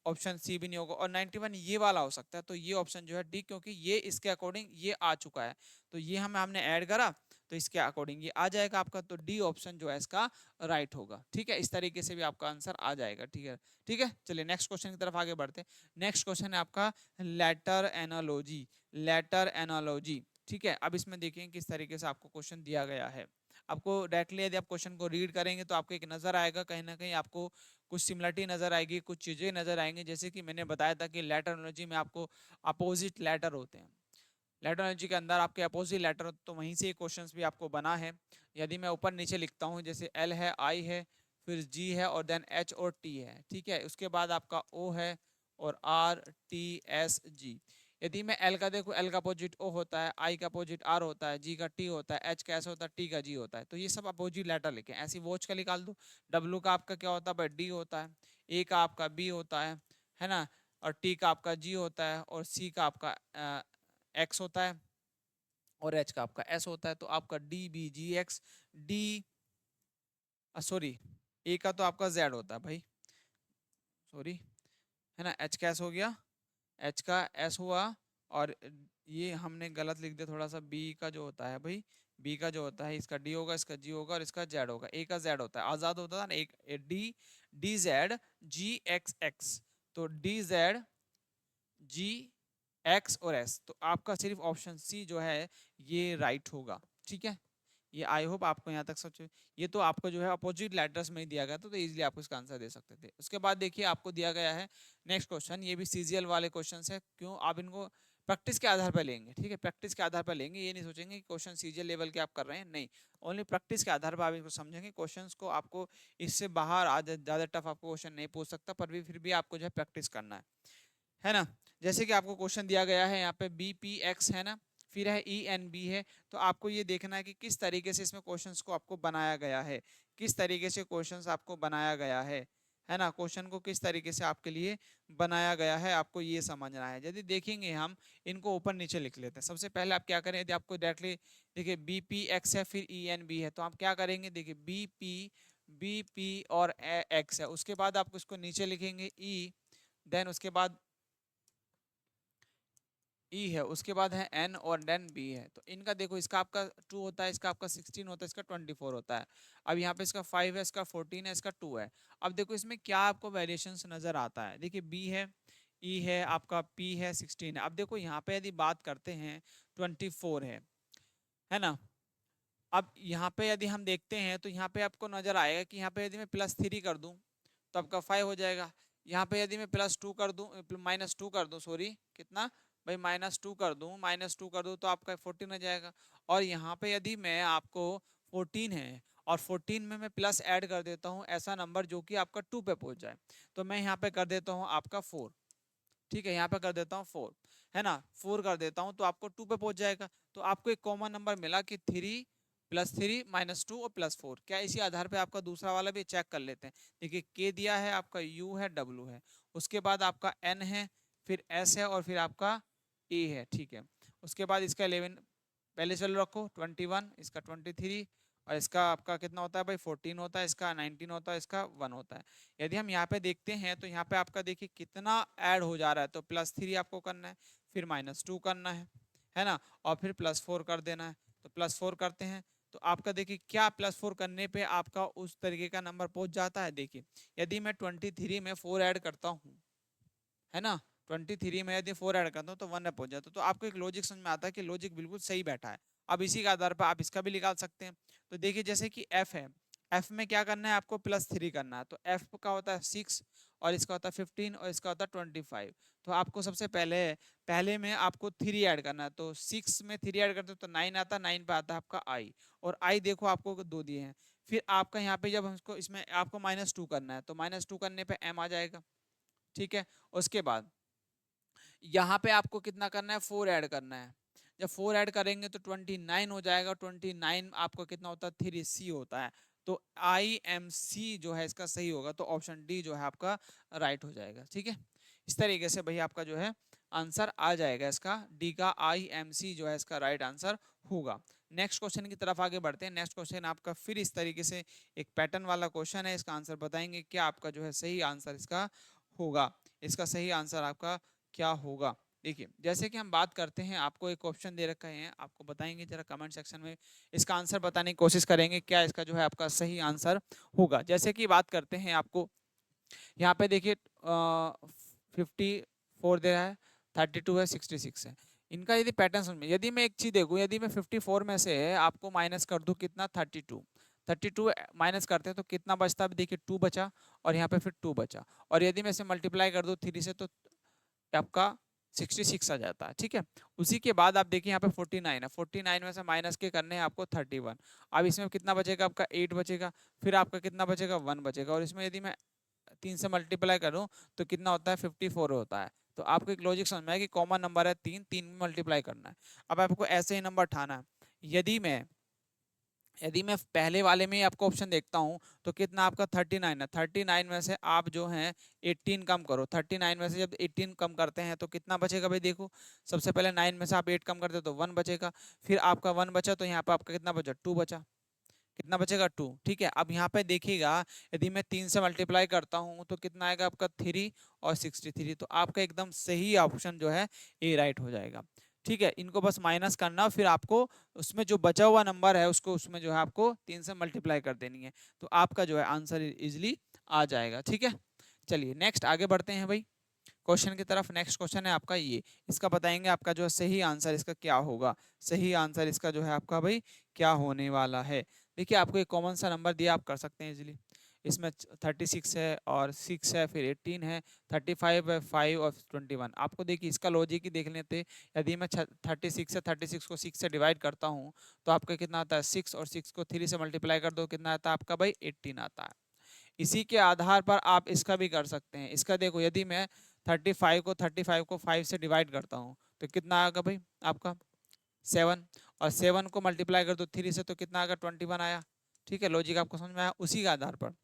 ऑप्शन सी भी नहीं होगा, और 91 ये वाला हो सकता है, तो ये ऑप्शन जो है डी, क्योंकि ये इसके अकॉर्डिंग ये आ चुका है, तो ये हमने ऐड करा तो इसके अकॉर्डिंग ये आ जाएगा आपका, तो डी ऑप्शन जो है इसका राइट होगा। ठीक है, इस तरीके से भी आपका आंसर आ जाएगा। ठीक है, ठीक है, चलिए नेक्स्ट क्वेश्चन की तरफ आगे बढ़ते हैं। नेक्स्ट क्वेश्चन है आपका लेटर एनालॉजी, लेटर एनालॉजी। ठीक है, अब इसमें देखें किस तरीके से आपको क्वेश्चन दिया गया है। आपको डायरेक्टली यदि आप क्वेश्चन को रीड करेंगे तो आपको एक नजर आएगा, कहीं ना कहीं आपको कुछ सिमिलरिटी नजर आएगी, कुछ चीजें नजर आएंगी। जैसे कि मैंने बताया था कि लेटरलॉजी में आपको अपोजिट लेटर होते हैं, लेटरलॉजी के अंदर आपके अपोजिट लेटर, तो वहीं से क्वेश्चंस भी आपको बना है। यदि मैं ऊपर नीचे लिखता हूँ, जैसे एल है, आई है, फिर जी है और देन एच और टी है। ठीक है, उसके बाद आपका ओ है और आर टी एस जी। यदि मैं एल का देखूँ, एल का अपोजिट ओ होता है, आई का अपोजिट आर होता है, जी का टी होता है, एच का एस होता है, टी का जी होता है। तो ये सब अपोजिट लेटर लिखे, ऐसी वॉच का निकाल दो। डब्लू का आपका क्या होता है, डी होता है, ए का आपका बी होता है ना, और टी का आपका जी होता है, और सी का आपका एक्स होता है, और एच का आपका एस होता है। तो आपका डी बी जी एक्स, डी सॉरी ए का तो आपका जेड होता है भाई, सॉरी, है ना, एच का एस हो गया, एच का एस हुआ, और ये हमने गलत लिख दिया थोड़ा सा, बी का जो होता है भाई, बी का जो होता है इसका डी होगा, इसका जी होगा और इसका जेड होगा। ए का जेड होता है, आजाद होता था ना, एक डी, डी जेड जी एक्स एक्स, तो डी जेड जी एक्स और एस, तो आपका सिर्फ ऑप्शन सी जो है ये राइट होगा। ठीक है, ये आई होप आपको यहाँ तक सोचे। ये तो आपको जो है अपोजिट लेटर्स में ही दिया गया था, तो इजीली आप इसका आंसर दे सकते थे। उसके बाद देखिए आपको दिया गया है नेक्स्ट क्वेश्चन, ये भी सीजीएल वाले क्वेश्चन है। क्यों, आप इनको प्रैक्टिस के आधार पर लेंगे। ठीक है, प्रैक्टिस के आधार पर लेंगे, ये नहीं सोचेंगे कि क्वेश्चन सीजीएल लेवल के आप कर रहे हैं, नहीं, ओनली प्रैक्टिस के आधार पर आप इनको समझेंगे। क्वेश्चन को आपको इससे बाहर ज्यादा टफ आपको क्वेश्चन नहीं पूछ सकता, पर भी फिर भी आपको जो है प्रैक्टिस करना है ना। जैसे कि आपको क्वेश्चन दिया गया है यहाँ पे बी पी एक्स है ना, फिर है ई एन बी है, तो आपको ये देखना है कि किस तरीके से इसमें क्वेश्चंस को आपको बनाया गया है, किस तरीके से क्वेश्चंस आपको बनाया गया है ना, क्वेश्चन को किस तरीके से आपके लिए बनाया गया है, आपको ये समझना है। यदि देखेंगे हम इनको ऊपर नीचे लिख लेते हैं। सबसे पहले आप क्या करें, यदि आपको डायरेक्टली देखिए बी पी एक्स है फिर ई एन बी है, तो आप क्या करेंगे, देखिए बी पी और एक्स है, उसके बाद आप इसको नीचे लिखेंगे ई, देन उसके बाद ई है, उसके बाद है एन और देन बी है। तो इनका देखो, इसका आपका 2 होता है, इसका आपका 16 होता है, इसका 24 होता है। अब यहाँ पे इसका 5 है, इसका 14 है, इसका 2 है। अब देखो इसमें क्या आपको वेरिएशंस नजर आता है, देखिए बी है, ई है, आपका पी है, 16 है। अब देखो यहाँ पे यदि बात करते हैं 24 है ना। अब यहाँ पे यदि हम देखते हैं तो यहाँ पे आपको नजर आएगा कि यहाँ पे यदि मैं +3 कर दूं तो आपका 5 हो जाएगा। यहाँ पे यदि मैं +2 कर दूं, -2 कर दूं, सॉरी कितना भाई, -2 कर दूं, -2 कर दूं तो आपका 14 आ जाएगा। और यहाँ पे यदि मैं आपको 14 है और 14 में मैं प्लस ऐड कर देता हूँ ऐसा नंबर जो कि आपका 2 पे पहुंच जाए, तो मैं यहाँ पे कर देता हूँ आपका 4। ठीक है, यहाँ पे कर देता हूँ 4, है ना, 4 कर देता हूँ तो आपको 2 पे पहुंच जाएगा। तो आपको एक कॉमन नंबर मिला कि 3 +3 -2 और +4। क्या इसी आधार पे आपका दूसरा वाला भी चेक कर लेते हैं। देखिए k दिया है, आपका u है, w है, उसके बाद आपका n है, फिर s है और फिर आपका a है। ठीक है, उसके बाद इसका 11 पहले चलो रखो, 21, इसका 23 और इसका आपका कितना होता है भाई 14 होता है, इसका 19 होता है, इसका 1 होता है। यदि हम यहाँ पे देखते हैं तो यहाँ पे आपका देखिए कितना ऐड हो जा रहा है, तो +3 आपको करना है, फिर -2 करना है ना, और फिर +4 कर देना है। तो +4 करते हैं तो आपका देखिए क्या +4 करने पे आपका उस तरीके का नंबर पहुंच जाता है। देखिए यदि मैं 23 में 4 ऐड करता हूँ, है ना, 23 में यदि 4 ऐड करता हूँ तो 1 में पहुंच जाता है। तो आपको एक लॉजिक समझ में आता है कि लॉजिक बिल्कुल सही बैठा है। अब इसी के आधार पर आप इसका भी निकाल सकते हैं। तो देखिए जैसे कि f है, f में क्या करना है आपको +3 करना है, तो f का होता है 6 और इसका होता है 15 और इसका होता है 25। तो आपको सबसे पहले में आपको 3 ऐड करना है, तो 6 में 3 ऐड करते हो तो 9 आता है, 9 पे आता है आपका i, और i देखो आपको 2 दिए हैं। फिर आपका यहाँ पे जब हमको इसमें आपको -2 करना है, तो -2 करने पे m आ जाएगा। ठीक है, उसके बाद यहाँ पे आपको कितना करना है, 4 ऐड करना है। जब 4 ऐड करेंगे तो 29 हो जाएगा, 29 आपको कितना होता है 3c होता है। तो IMC जो है इसका सही होगा, तो ऑप्शन डी जो है आपका राइट हो जाएगा। ठीक है, इस तरीके से भाई आपका जो है आंसर आ जाएगा, इसका डी का IMC जो है इसका राइट आंसर होगा। नेक्स्ट क्वेश्चन की तरफ आगे बढ़ते हैं। नेक्स्ट क्वेश्चन आपका फिर इस तरीके से एक पैटर्न वाला क्वेश्चन है, इसका आंसर बताएंगे क्या आपका जो है सही आंसर इसका होगा। इसका सही आंसर आपका क्या होगा। देखिए जैसे कि हम बात करते हैं, आपको एक ऑप्शन दे रखा है, आपको बताएंगे जरा कमेंट सेक्शन में इसका आंसर बताने की कोशिश करेंगे क्या इसका जो है आपका सही आंसर होगा। जैसे कि बात करते हैं, आपको यहाँ पे देखिए 54 दे रहा है, 32 है, 66 है। इनका यदि पैटर्न समझ में, यदि मैं एक चीज देखूँ, यदि मैं 54 में से आपको माइनस कर दूं कितना 32 माइनस करते हैं तो कितना बचता है, देखिए 2 बचा और यहाँ पे फिर 2 बचा, और यदि मैं इसे मल्टीप्लाई कर दूं 3 से तो आपका 66 आ जाता है। ठीक है, उसी के बाद आप देखिए यहाँ पे 49 है, 49 में से माइनस के करने हैं आपको 31। अब इसमें कितना बचेगा आपका 8 बचेगा, फिर आपका कितना बचेगा 1 बचेगा, और इसमें यदि मैं 3 से मल्टीप्लाई करूं तो कितना होता है 54 होता है। तो आपको एक लॉजिक समझ में आया कि कॉमन नंबर है 3, 3 में मल्टीप्लाई करना है। अब आपको ऐसे ही नंबर उठाना है। यदि मैं पहले वाले में ही आपको ऑप्शन देखता हूं तो कितना आपका 39 है, 39 में से आप जो है 18 कम करो, 39 में से जब 18 कम करते हैं तो कितना बचेगा भाई, देखो सबसे पहले 9 में से आप 8 कम करते हो तो 1 बचेगा, फिर आपका 1 बचा तो यहाँ पे आपका कितना बचा 2 बचा, कितना बचेगा 2। ठीक है, अब यहाँ पे देखिएगा यदि मैं 3 से मल्टीप्लाई करता हूँ तो कितना आएगा आपका 3 और 63, तो आपका एकदम सही ऑप्शन जो है ए राइट हो जाएगा। ठीक है, इनको बस माइनस करना, फिर आपको उसमें जो बचा हुआ नंबर है उसको उसमें जो है आपको 3 से मल्टीप्लाई कर देनी है, तो आपका जो है आंसर इजिली आ जाएगा। ठीक है, चलिए नेक्स्ट आगे बढ़ते हैं भाई क्वेश्चन की तरफ। नेक्स्ट क्वेश्चन है आपका ये, इसका बताएंगे आपका जो है सही आंसर इसका क्या होगा। सही आंसर इसका जो है आपका भाई क्या होने वाला है। देखिए आपको एक कॉमन सा नंबर दिया, आप कर सकते हैं इजीली। इसमें 36 है और 6 है, फिर 18 है, 35 है, 5 और 21। आपको देखिए इसका लॉजिक ही देख लेते। यदि मैं 36 है, 36 को 6 से डिवाइड करता हूँ तो आपका कितना आता है 6, और 6 को 3 से मल्टीप्लाई कर दो कितना आता है आपका भाई 18 आता है। इसी के आधार पर आप इसका भी कर सकते हैं। इसका देखो यदि मैं 35 को 5 से डिवाइड करता हूँ तो कितना आएगा भाई आपका 7, और 7 को मल्टीप्लाई कर दो 3 से तो कितना आएगा 21 आया। ठीक है, लॉजिक आपको समझ में आया। उसी के आधार पर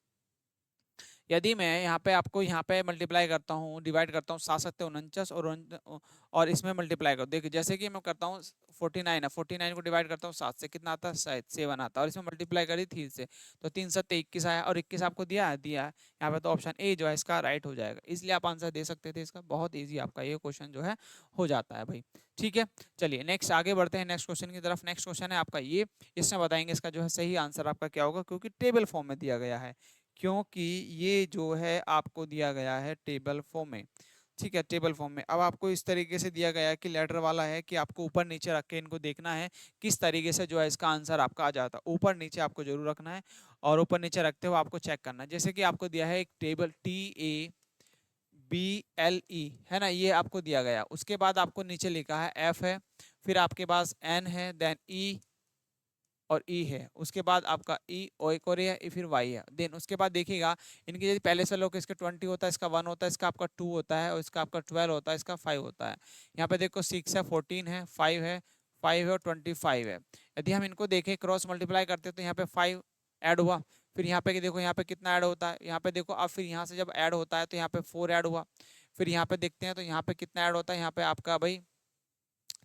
यदि मैं यहाँ पे आपको यहाँ पे मल्टीप्लाई करता हूँ, डिवाइड करता हूँ 7 7 49 और इसमें मल्टीप्लाई करो, देखिए जैसे कि मैं करता हूँ 49 है, 49 को डिवाइड करता हूँ 7 से कितना आता है शायद 7 आता है, और इसमें मल्टीप्लाई करी 3 से तो 3 7 21 आया, और 21 आपको दिया है यहाँ पे, तो ऑप्शन ए जो है इसका राइट हो जाएगा। इसलिए आप आंसर दे सकते थे इसका, बहुत ईजी आपका ये क्वेश्चन जो है हो जाता है भाई। ठीक है, चलिए नेक्स्ट आगे बढ़ते हैं नेक्स्ट क्वेश्चन की तरफ। नेक्स्ट क्वेश्चन है आपका ये, इसमें बताएंगे इसका जो है सही आंसर आपका क्या होगा, क्योंकि टेबल फॉर्म में दिया गया है, क्योंकि ये जो है आपको दिया गया है टेबल फॉर्म में। ठीक है, टेबल फॉर्म में अब आपको इस तरीके से दिया गया है कि लेटर वाला है कि आपको ऊपर नीचे रख के इनको देखना है किस तरीके से जो है इसका आंसर आपका आ जाता है। ऊपर नीचे आपको जरूर रखना है और ऊपर नीचे रखते हुए आपको चेक करना है। जैसे कि आपको दिया है एक टेबल TA BLE है ना, ये आपको दिया गया। उसके बाद आपको नीचे लिखा है F है, फिर आपके पास N है, देन E और E है, उसके बाद आपका E और एक और है, फिर Y है। देन उसके बाद देखिएगा इनके यदि पहले से लोग इसके 20 होता है, इसका 1 होता है, इसका आपका 2 होता है, और इसका आपका 12 होता है, इसका 5 होता है। यहाँ पे देखो 6 है, 14 है, 5 है और 25 है। यदि हम इनको देखें क्रॉस मल्टीप्लाई करते हैं तो यहाँ पे 5 ऐड हुआ, फिर यहाँ पे देखो यहाँ पे कितना ऐड होता है, यहाँ पे देखो अब फिर यहाँ से जब ऐड होता है तो यहाँ पे 4 ऐड हुआ, फिर यहाँ पे देखते हैं तो यहाँ पे कितना ऐड होता है, यहाँ पे आपका भाई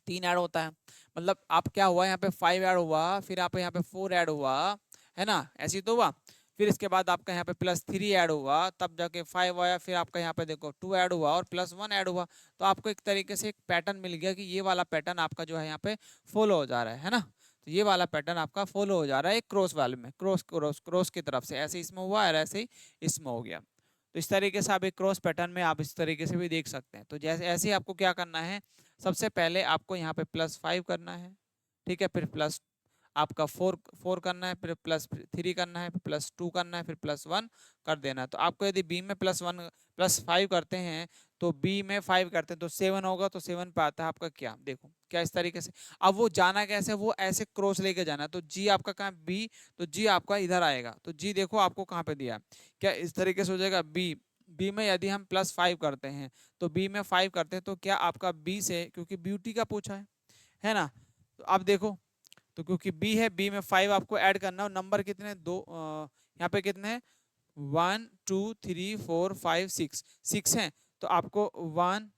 3 ऐड होता है। मतलब आप क्या हुआ, यहाँ पे 5 ऐड हुआ, फिर आप यहाँ पे 4 ऐड हुआ, है ना, ऐसे ही तो हुआ। फिर इसके बाद आपका यहाँ पे +3 ऐड हुआ, तब जाके 5 आया, फिर आपका यहाँ पे देखो 2 ऐड हुआ और +1 ऐड हुआ। तो आपको एक तरीके से एक पैटर्न मिल गया कि ये वाला पैटर्न आपका जो है यहाँ पे फॉलो हो जा रहा है ना। तो ये वाला पैटर्न आपका फॉलो हो जा रहा है एक क्रॉस वाले में, क्रॉस क्रॉस क्रॉस की तरफ से, ऐसे इसमें हुआ और ऐसे ही इसमें हो गया। तो इस तरीके से आप एक क्रॉस पैटर्न में आप इस तरीके से भी देख सकते हैं। तो जैसे ऐसे ही आपको क्या करना है, सबसे पहले आपको यहाँ पे +5 करना है, ठीक है, फिर प्लस आपका 4 करना है, फिर +3 करना है, फिर +2 करना है, फिर +1 कर देना है। तो आपको यदि बी में +5 करते हैं तो बी में 5 करते हैं तो 7 होगा, तो 7 पे आता है आपका क्या, देखो क्या इस तरीके से। अब वो जाना कैसे, वो ऐसे क्रॉस लेके जाना है, तो जी आपका कहाँ बी, तो जी आपका इधर आएगा, तो जी देखो आपको कहाँ पे दिया है, क्या इस तरीके से हो जाएगा बी। बी में यदि हम +5 करते हैं तो बी में 5 करते हैं तो क्या आपका बी से, क्योंकि ब्यूटी का पूछा है ना। तो अब देखो, तो क्योंकि बी है, बी में 5 आपको ऐड करना है, और नंबर कितने दो यहाँ पे कितने हैं 1 2 3 4 5 6 हैं। तो आपको 1,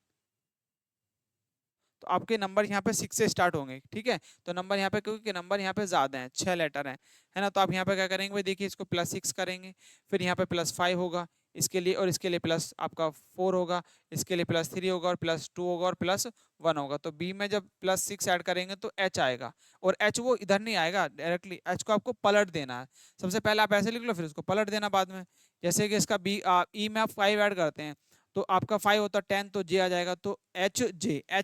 तो आपके नंबर यहाँ पे 6 से स्टार्ट होंगे, ठीक है। तो नंबर यहाँ पे, क्योंकि नंबर यहाँ पे ज्यादा हैं, 6 लेटर हैं, है ना। तो आप यहाँ पे क्या करेंगे भाई, देखिए इसको +6 करेंगे, फिर यहाँ पे +5 होगा इसके लिए, और इसके लिए प्लस आपका 4 होगा, इसके लिए +3 होगा और +2 होगा और +1 होगा। तो बी में जब +6 ऐड करेंगे तो एच आएगा, और एच वो इधर नहीं आएगा डायरेक्टली, एच को आपको पलट देना है। सबसे पहले आप ऐसे लिख लो, फिर उसको पलट देना बाद में। जैसे कि इसका बी ई में आप 5 ऐड करते हैं तो आपका 5 होता है 10, तो जे आ जाएगा। तो एच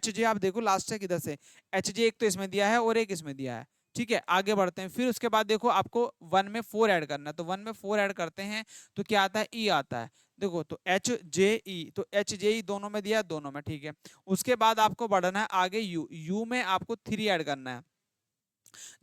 जे आप देखो लास्ट से किधर से, एच जे एक तो इसमें दिया है और एक इसमें दिया है, ठीक है। आगे बढ़ते हैं, फिर उसके बाद देखो आपको 1 में 4 ऐड करना है, तो 1 में 4 ऐड करते हैं तो क्या आता है, ई आता है। देखो तो एच जे ई, तो एच जे ई दोनों में दिया है, दोनों में, ठीक है। उसके बाद आपको बढ़ना है आगे, यू में आपको 3 ऐड करना है।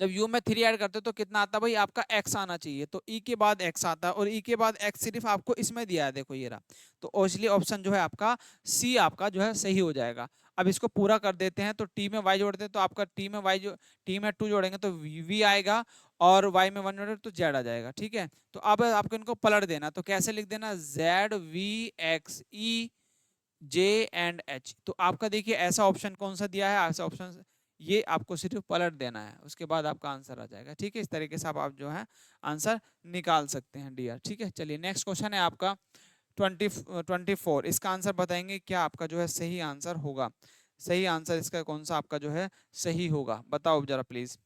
जब u में 3 ऐड करते हो तो कितना आता है भाई, आपका x आना चाहिए, तो e के बाद x आता है, और e के बाद x सिर्फ आपको इसमें दिया है, देखो ये रहा। तो ओसली ऑप्शन जो है आपका c आपका जो है सही हो जाएगा। अब इसको पूरा कर देते हैं, तो t में y जोड़ते हैं, तो आपका t में y जो t में 2 जोड़ेंगे तो v आएगा, और y में 1 जोड़ेंगे तो z आ जाएगा, ठीक है। तो अब आपको इनको पलट देना, तो कैसे लिख देना, ZVXEJ&H। तो आपका देखिए ऐसा ऑप्शन कौन सा दिया है, ऐसा ऑप्शन ये आपको सिर्फ पलट देना है, उसके बाद आपका आंसर आ जाएगा, ठीक है। इस तरीके से आप जो है आंसर निकाल सकते हैं डियर, ठीक है। चलिए नेक्स्ट क्वेश्चन है आपका 24। इसका आंसर बताएंगे क्या आपका जो है सही आंसर होगा, सही आंसर इसका कौन सा आपका जो है सही होगा, बताओ जरा प्लीज,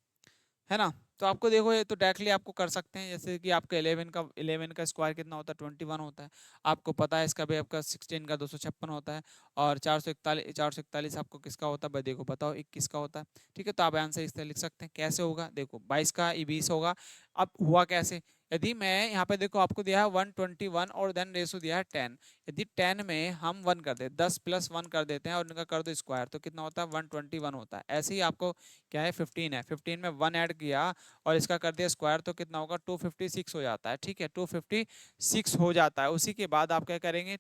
है ना। तो आपको देखो ये तो डायरेक्टली आपको कर सकते हैं, जैसे कि आपका 11 का स्क्वायर कितना होता है, 21 होता है। आपको पता है इसका भी, आपका 16 का 256 होता है, और 441 आपको किसका होता है भाई, देखो बताओ 21 का होता है, ठीक है। तो आप आंसर इस तरह लिख सकते हैं, कैसे होगा, देखो 22 का 20 होगा। अब हुआ कैसे, यदि मैं यहाँ पे देखो आपको दिया है 121 और देन रेशो दिया है 10, यदि 10 में हम 1 कर देते 10 + 1 कर देते हैं और इनका कर दो स्क्वायर, तो कितना होता है 121 होता है। ऐसे ही आपको क्या है 15 है, 15 में 1 ऐड किया और इसका कर दिया स्क्वायर, तो कितना होगा 256 हो जाता है, ठीक है, 256 हो जाता है। उसी के बाद आप क्या करेंगे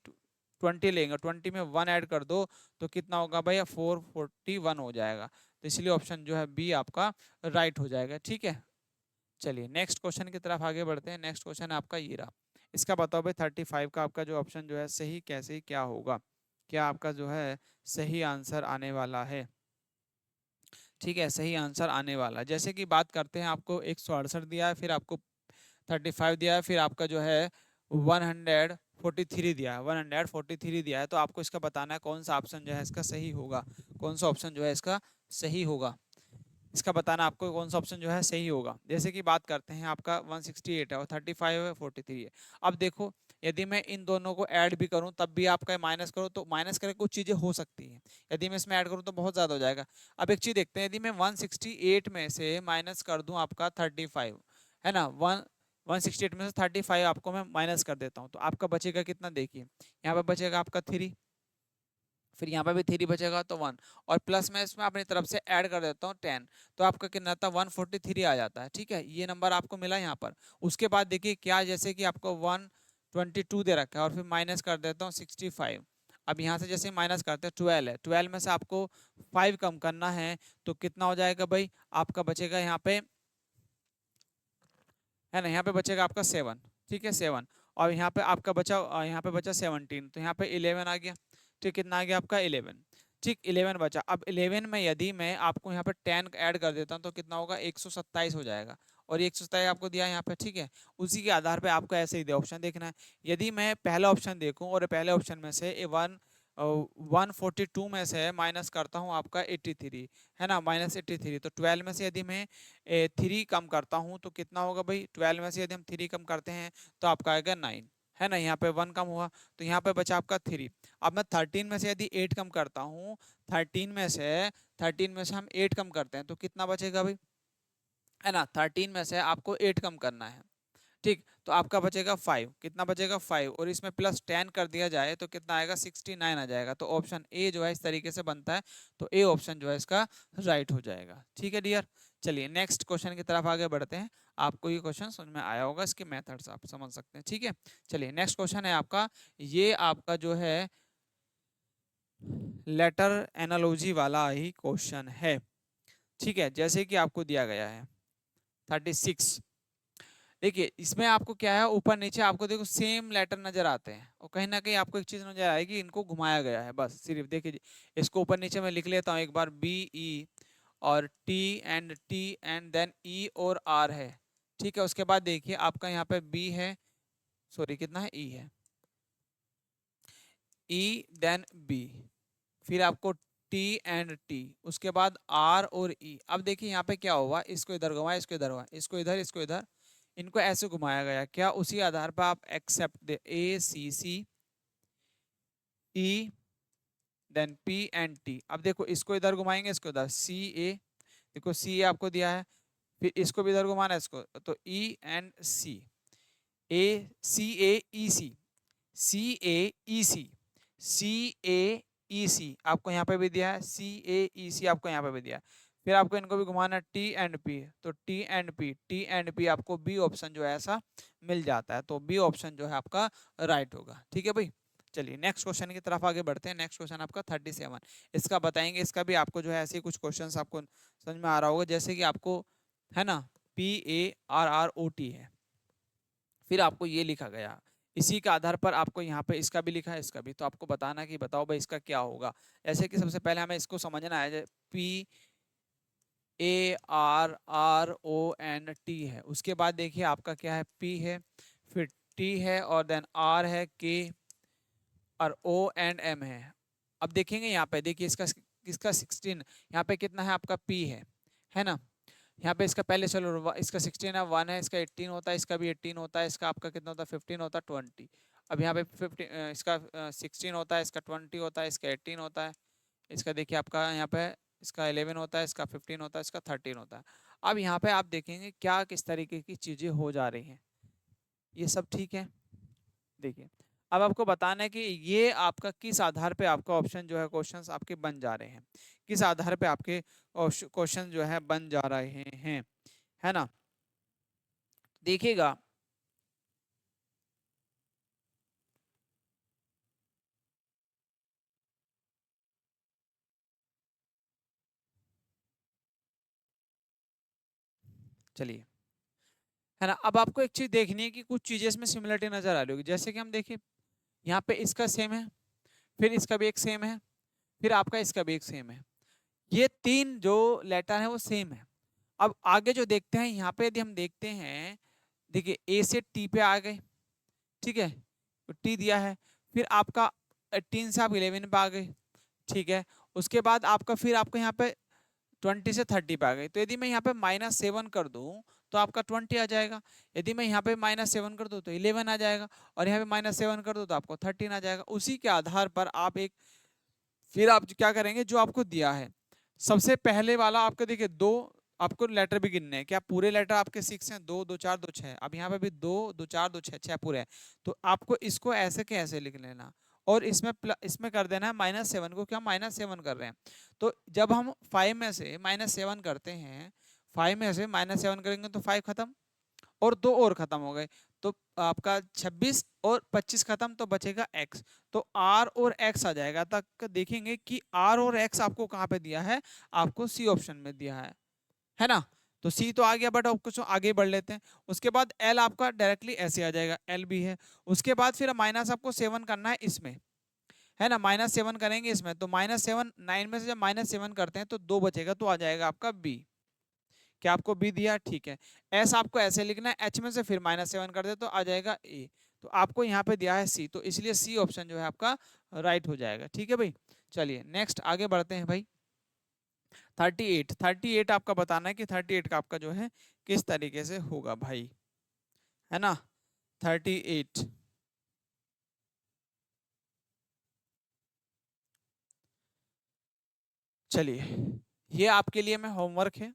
20 लेंगे, 20 में 1 ऐड कर दो तो कितना होगा भैया 441 हो जाएगा। तो इसलिए ऑप्शन जो है बी आपका राइट हो जाएगा, ठीक है। चलिए नेक्स्ट क्वेश्चन की तरफ आगे बढ़ते हैं। नेक्स्ट क्वेश्चन है आपका ये रहा, इसका बताओ भाई 35 का आपका जो ऑप्शन जो है सही कैसे क्या होगा, क्या आपका जो है सही आंसर आने वाला है, ठीक है, सही आंसर आने वाला है। जैसे कि बात करते हैं, आपको 168 दिया है, फिर आपको 35 दिया है, फिर आपका जो है 143 दिया है, 143 दिया है। तो आपको इसका बताना है कौन सा ऑप्शन जो है इसका सही होगा, कौन सा ऑप्शन जो है इसका सही होगा, इसका बताना आपको कौन सा ऑप्शन जो है सही होगा। जैसे कि बात करते हैं, आपका 168 है और 35 है, 43 है। अब देखो यदि मैं इन दोनों को ऐड भी करूं तब भी आपका माइनस करो तो माइनस करके कुछ चीजें हो सकती हैं, यदि मैं इसमें ऐड करूं तो बहुत ज्यादा हो जाएगा। अब एक चीज देखते हैं, यदि मैं 168 में से माइनस कर दूं आपका 35, है ना, 168 में से 35 आपको मैं माइनस कर देता हूं, तो आपका बचेगा कितना, देखिए यहाँ पे बचेगा आपका 3, फिर यहाँ पे भी 3 बचेगा तो 1, और प्लस में इसमें अपनी तरफ से ऐड कर देता हूँ 10, तो आपका कितना था 143 आ जाता है। ठीक है, ये नंबर आपको मिला यहाँ पर। उसके बाद देखिए क्या, जैसे कि आपको 122 दे रखा है और फिर माइनस कर देता हूँ 65। अब यहाँ से जैसे माइनस करते हैं 12 है, 12 में से आपको 5 कम करना है, तो कितना हो जाएगा भाई, आपका बचेगा यहाँ पे, है ना, यहाँ पे बचेगा आपका 7। ठीक है 7, और यहाँ पे आपका बचा, यहाँ पे बचा 17, तो यहाँ पे 11 आ गया। ठीक, कितना आ गया आपका 11। ठीक, 11 बचा। अब 11 में यदि मैं आपको यहाँ पे 10 ऐड कर देता हूँ तो कितना होगा, 127 हो जाएगा, और ये 127 आपको दिया यहाँ पे। ठीक है, उसी के आधार पे आपको ऐसे ही ऑप्शन देखना है। यदि मैं पहला ऑप्शन देखूं और पहले ऑप्शन में से 142 में से माइनस करता हूँ आपका 83, है ना, -83, तो 12 में से यदि मैं 3 कम करता हूँ तो कितना होगा भाई, 12 में से यदि हम 3 कम करते हैं तो आपका आएगा 9, है ना, यहाँ पे 1 कम हुआ तो यहाँ पे बचा आपका 3। अब मैं 13 में से यदि 8 कम करता हूँ, 13 में से 13 में से हम 8 कम करते हैं तो कितना बचेगा भाई, है ना, 13 में से आपको 8 कम करना है। ठीक, तो आपका बचेगा 5, कितना बचेगा 5, और इसमें प्लस 10 कर दिया जाए तो कितना आएगा 69 आ जाएगा। तो ऑप्शन ए जो है इस तरीके से बनता है, तो ए ऑप्शन जो है इसका राइट हो जाएगा। ठीक है डियर, चलिए नेक्स्ट क्वेश्चन की तरफ आगे बढ़ते हैं। आपको ये क्वेश्चन समझ में आया होगा, इसके मेथड्स आप समझ सकते हैं। ठीक है, चलिए नेक्स्ट क्वेश्चन है आपका, ये आपका जो है लेटर एनालॉजी वाला ही क्वेश्चन है। ठीक है, जैसे कि आपको दिया गया है 36। देखिए इसमें आपको क्या है, ऊपर नीचे आपको देखो सेम लेटर नजर आते हैं, और कहीं ना कहीं आपको एक चीज नजर आएगी, इनको घुमाया गया है बस सिर्फ। देखिए इसको ऊपर नीचे मैं लिख लेता हूँ एक बार, बी ई और टी एंड देन ई और आर है। ठीक है, उसके बाद देखिए आपका यहाँ पे बी है, सॉरी कितना है, ई है, ई देन बी, फिर आपको टी एंड टी, उसके बाद आर और ई। अब देखिए यहाँ पे क्या हुआ, इसको इधर घुमाया, इसको इधर घुमाया, इसको इधर, इसको इधर, इनको ऐसे घुमाया गया क्या, उसी आधार पर आप accept the, A C C E then P and T. अब देखो इसको इधर घुमाएंगे, इसको इधर, सी ए, देखो सी ए आपको दिया है, फिर इसको भी इधर घुमाना है, इसको तो ई एंड सी, ए सी ए ई सी, सी ए ई सी, सी ए ई सी आपको यहाँ पे भी दिया है, सी ए ई सी आपको यहाँ पे भी दिया है। फिर आपको इनको भी घुमाना टी एंड पी, तो टी एंड पी आपको बी ऑप्शन जो है ऐसा मिल जाता है, तो बी ऑप्शन जो है आपका राइट होगा। ठीक है भाई, चलिए नेक्स्ट क्वेश्चन की तरफ आगे बढ़ते हैं। नेक्स्ट क्वेश्चन आपका 37, इसका बताएंगे, इसका भी आपको जो है ऐसे कुछ क्वेश्चन आपको समझ में आ रहा होगा, जैसे कि आपको, है ना, PARROT है, फिर आपको ये लिखा गया, इसी के आधार पर आपको यहाँ पे इसका भी लिखा है, इसका भी, तो आपको बताना कि बताओ भाई इसका क्या होगा। ऐसे कि सबसे पहले हमें इसको समझना है, PARRONT है, उसके बाद देखिए आपका क्या है, P है, फिर T है, और देन R है, K और O एंड M है। अब देखेंगे यहाँ पे, देखिए इसका 16, यहाँ पे कितना है आपका P है ना, यहाँ पे इसका पहले चलो, इसका 16 है, 1 है, इसका 18 होता है, इसका भी 18 होता है, इसका आपका कितना होता है 15 होता है, 20। अब यहाँ पे 15, इसका 16 होता है, इसका 20 होता है, इसका 18 होता है, इसका देखिए आपका यहाँ पे इसका 11 होता है, इसका 15 होता है, इसका 13 होता है। अब यहाँ पे आप देखेंगे क्या किस तरीके की चीजें हो जा रही हैं, ये सब ठीक है। देखिए अब आपको बताना है कि ये आपका किस आधार पे आपका ऑप्शन जो है, क्वेश्चंस आपके बन जा रहे हैं, किस आधार पे आपके क्वेश्चन जो है बन जा रहे हैं, है ना। देखिएगा चलिए, है ना, अब आपको एक चीज देखनी है कि कुछ चीजें इसमें सिमिलरिटी नजर आ रही होगी, जैसे कि हम देखिए यहाँ पे इसका सेम है, फिर इसका भी एक सेम है, फिर आपका इसका भी एक सेम है, ये तीन जो लेटर है वो सेम है। अब आगे जो देखते हैं, यहाँ पे यदि हम देखते हैं, देखिए ए से टी पे आ गए, ठीक है, तो टी दिया है, फिर आपका 18 से आप 11 पे आ गए, ठीक है, उसके बाद आपका फिर आपको यहाँ पे 20 से 30 पे आ गई, तो यदि मैं यहाँ पे -7 कर दूं तो आपका 20 आ जाएगा, यदि मैं यहाँ पे -7 कर दूं तो 11 आ जाएगा, और यहाँ पे -7 कर दूं तो आपको 13 आ जाएगा। उसी के आधार पर आप एक, फिर आप क्या करेंगे, जो आपको दिया है सबसे पहले वाला आपको देखिए, दो आपको लेटर भी गिनने हैं, क्या पूरे लेटर आपके 6 हैं, 2 2 4 2 6, अब यहाँ पे भी 2 2 4 2 6 6 पूरे हैं, तो आपको इसको ऐसे के ऐसे लिख लेना, और इसमें कर देना है -7 को, क्या -7 कर रहे हैं। तो जब हम 5 में से -7 करते हैं, 5 में से -7 करेंगे तो 5 खत्म और 2 और खत्म हो गए, तो आपका 26 और 25 खत्म, तो बचेगा x। तो r और x आ जाएगा। तक देखेंगे कि r और x आपको कहाँ पे दिया है, आपको सी ऑप्शन में दिया है ना। तो सी तो आ गया, बट अब कुछ आगे बढ़ लेते हैं। उसके बाद l आपका डायरेक्टली ऐसे आ जाएगा, l भी है। उसके बाद फिर माइनस आपको 7 करना है इसमें, है ना, -7 करेंगे इसमें, तो -7 9 में से जब -7 करते हैं तो 2 बचेगा, तो आ जाएगा आपका b। क्या आपको बी दिया, ठीक है। एस आपको ऐसे लिखना है, एच में से फिर -7 कर दे तो आ जाएगा ए। तो आपको यहाँ पे दिया है सी, तो इसलिए सी ऑप्शन जो है आपका राइट हो जाएगा। ठीक है भाई, चलिए नेक्स्ट आगे बढ़ते हैं भाई। 38 आपका बताना है कि 38 का आपका जो है किस तरीके से होगा भाई, है ना। 38, चलिए ये आपके लिए मैं होमवर्क है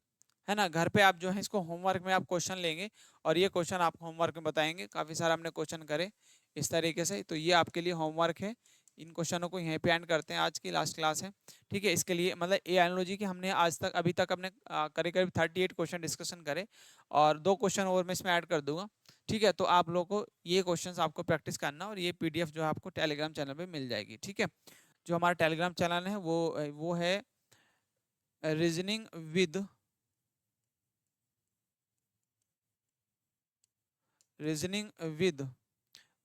ना। घर पे आप जो है इसको होमवर्क में आप क्वेश्चन लेंगे और ये क्वेश्चन आप होमवर्क में बताएंगे। काफी सारा हमने क्वेश्चन करे इस तरीके से, तो ये आपके लिए होमवर्क है। इन क्वेश्चनों को यहीं पे एंड करते हैं, आज की लास्ट क्लास है। ठीक है, इसके लिए मतलब ए एनालॉजी की हमने आज तक अभी तक अपने करीब करीब 38 क्वेश्चन डिस्कशन करे, और 2 क्वेश्चन और मैं इसमें ऐड कर दूंगा। ठीक है, तो आप लोगों को ये क्वेश्चन आपको प्रैक्टिस करना, और ये पीडीएफ जो है आपको टेलीग्राम चैनल पे मिल जाएगी। ठीक है, जो हमारा टेलीग्राम चैनल है वो है reasoning with reasoning with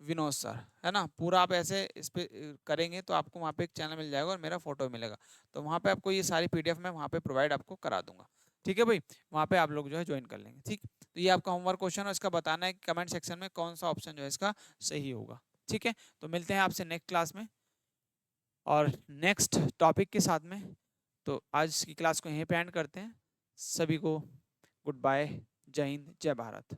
Vinod sir, है ना। पूरा आप ऐसे इस पे करेंगे तो आपको वहाँ पे एक चैनल मिल जाएगा और मेरा फोटो मिलेगा, तो वहाँ पे आपको ये सारी पीडीएफ मैं वहाँ पे प्रोवाइड आपको करा दूंगा। ठीक है भाई, वहाँ पे आप लोग जो है ज्वाइन कर लेंगे। ठीक, तो ये आपका होमवर्क क्वेश्चन है, इसका बताना है कि कमेंट सेक्शन में कौन सा ऑप्शन जो है इसका सही होगा। ठीक है, तो मिलते हैं आपसे नेक्स्ट क्लास में और नेक्स्ट टॉपिक के साथ में। तो आज की क्लास को यहीं पे एंड करते हैं। सभी को गुड बाय, जय हिंद, जय भारत।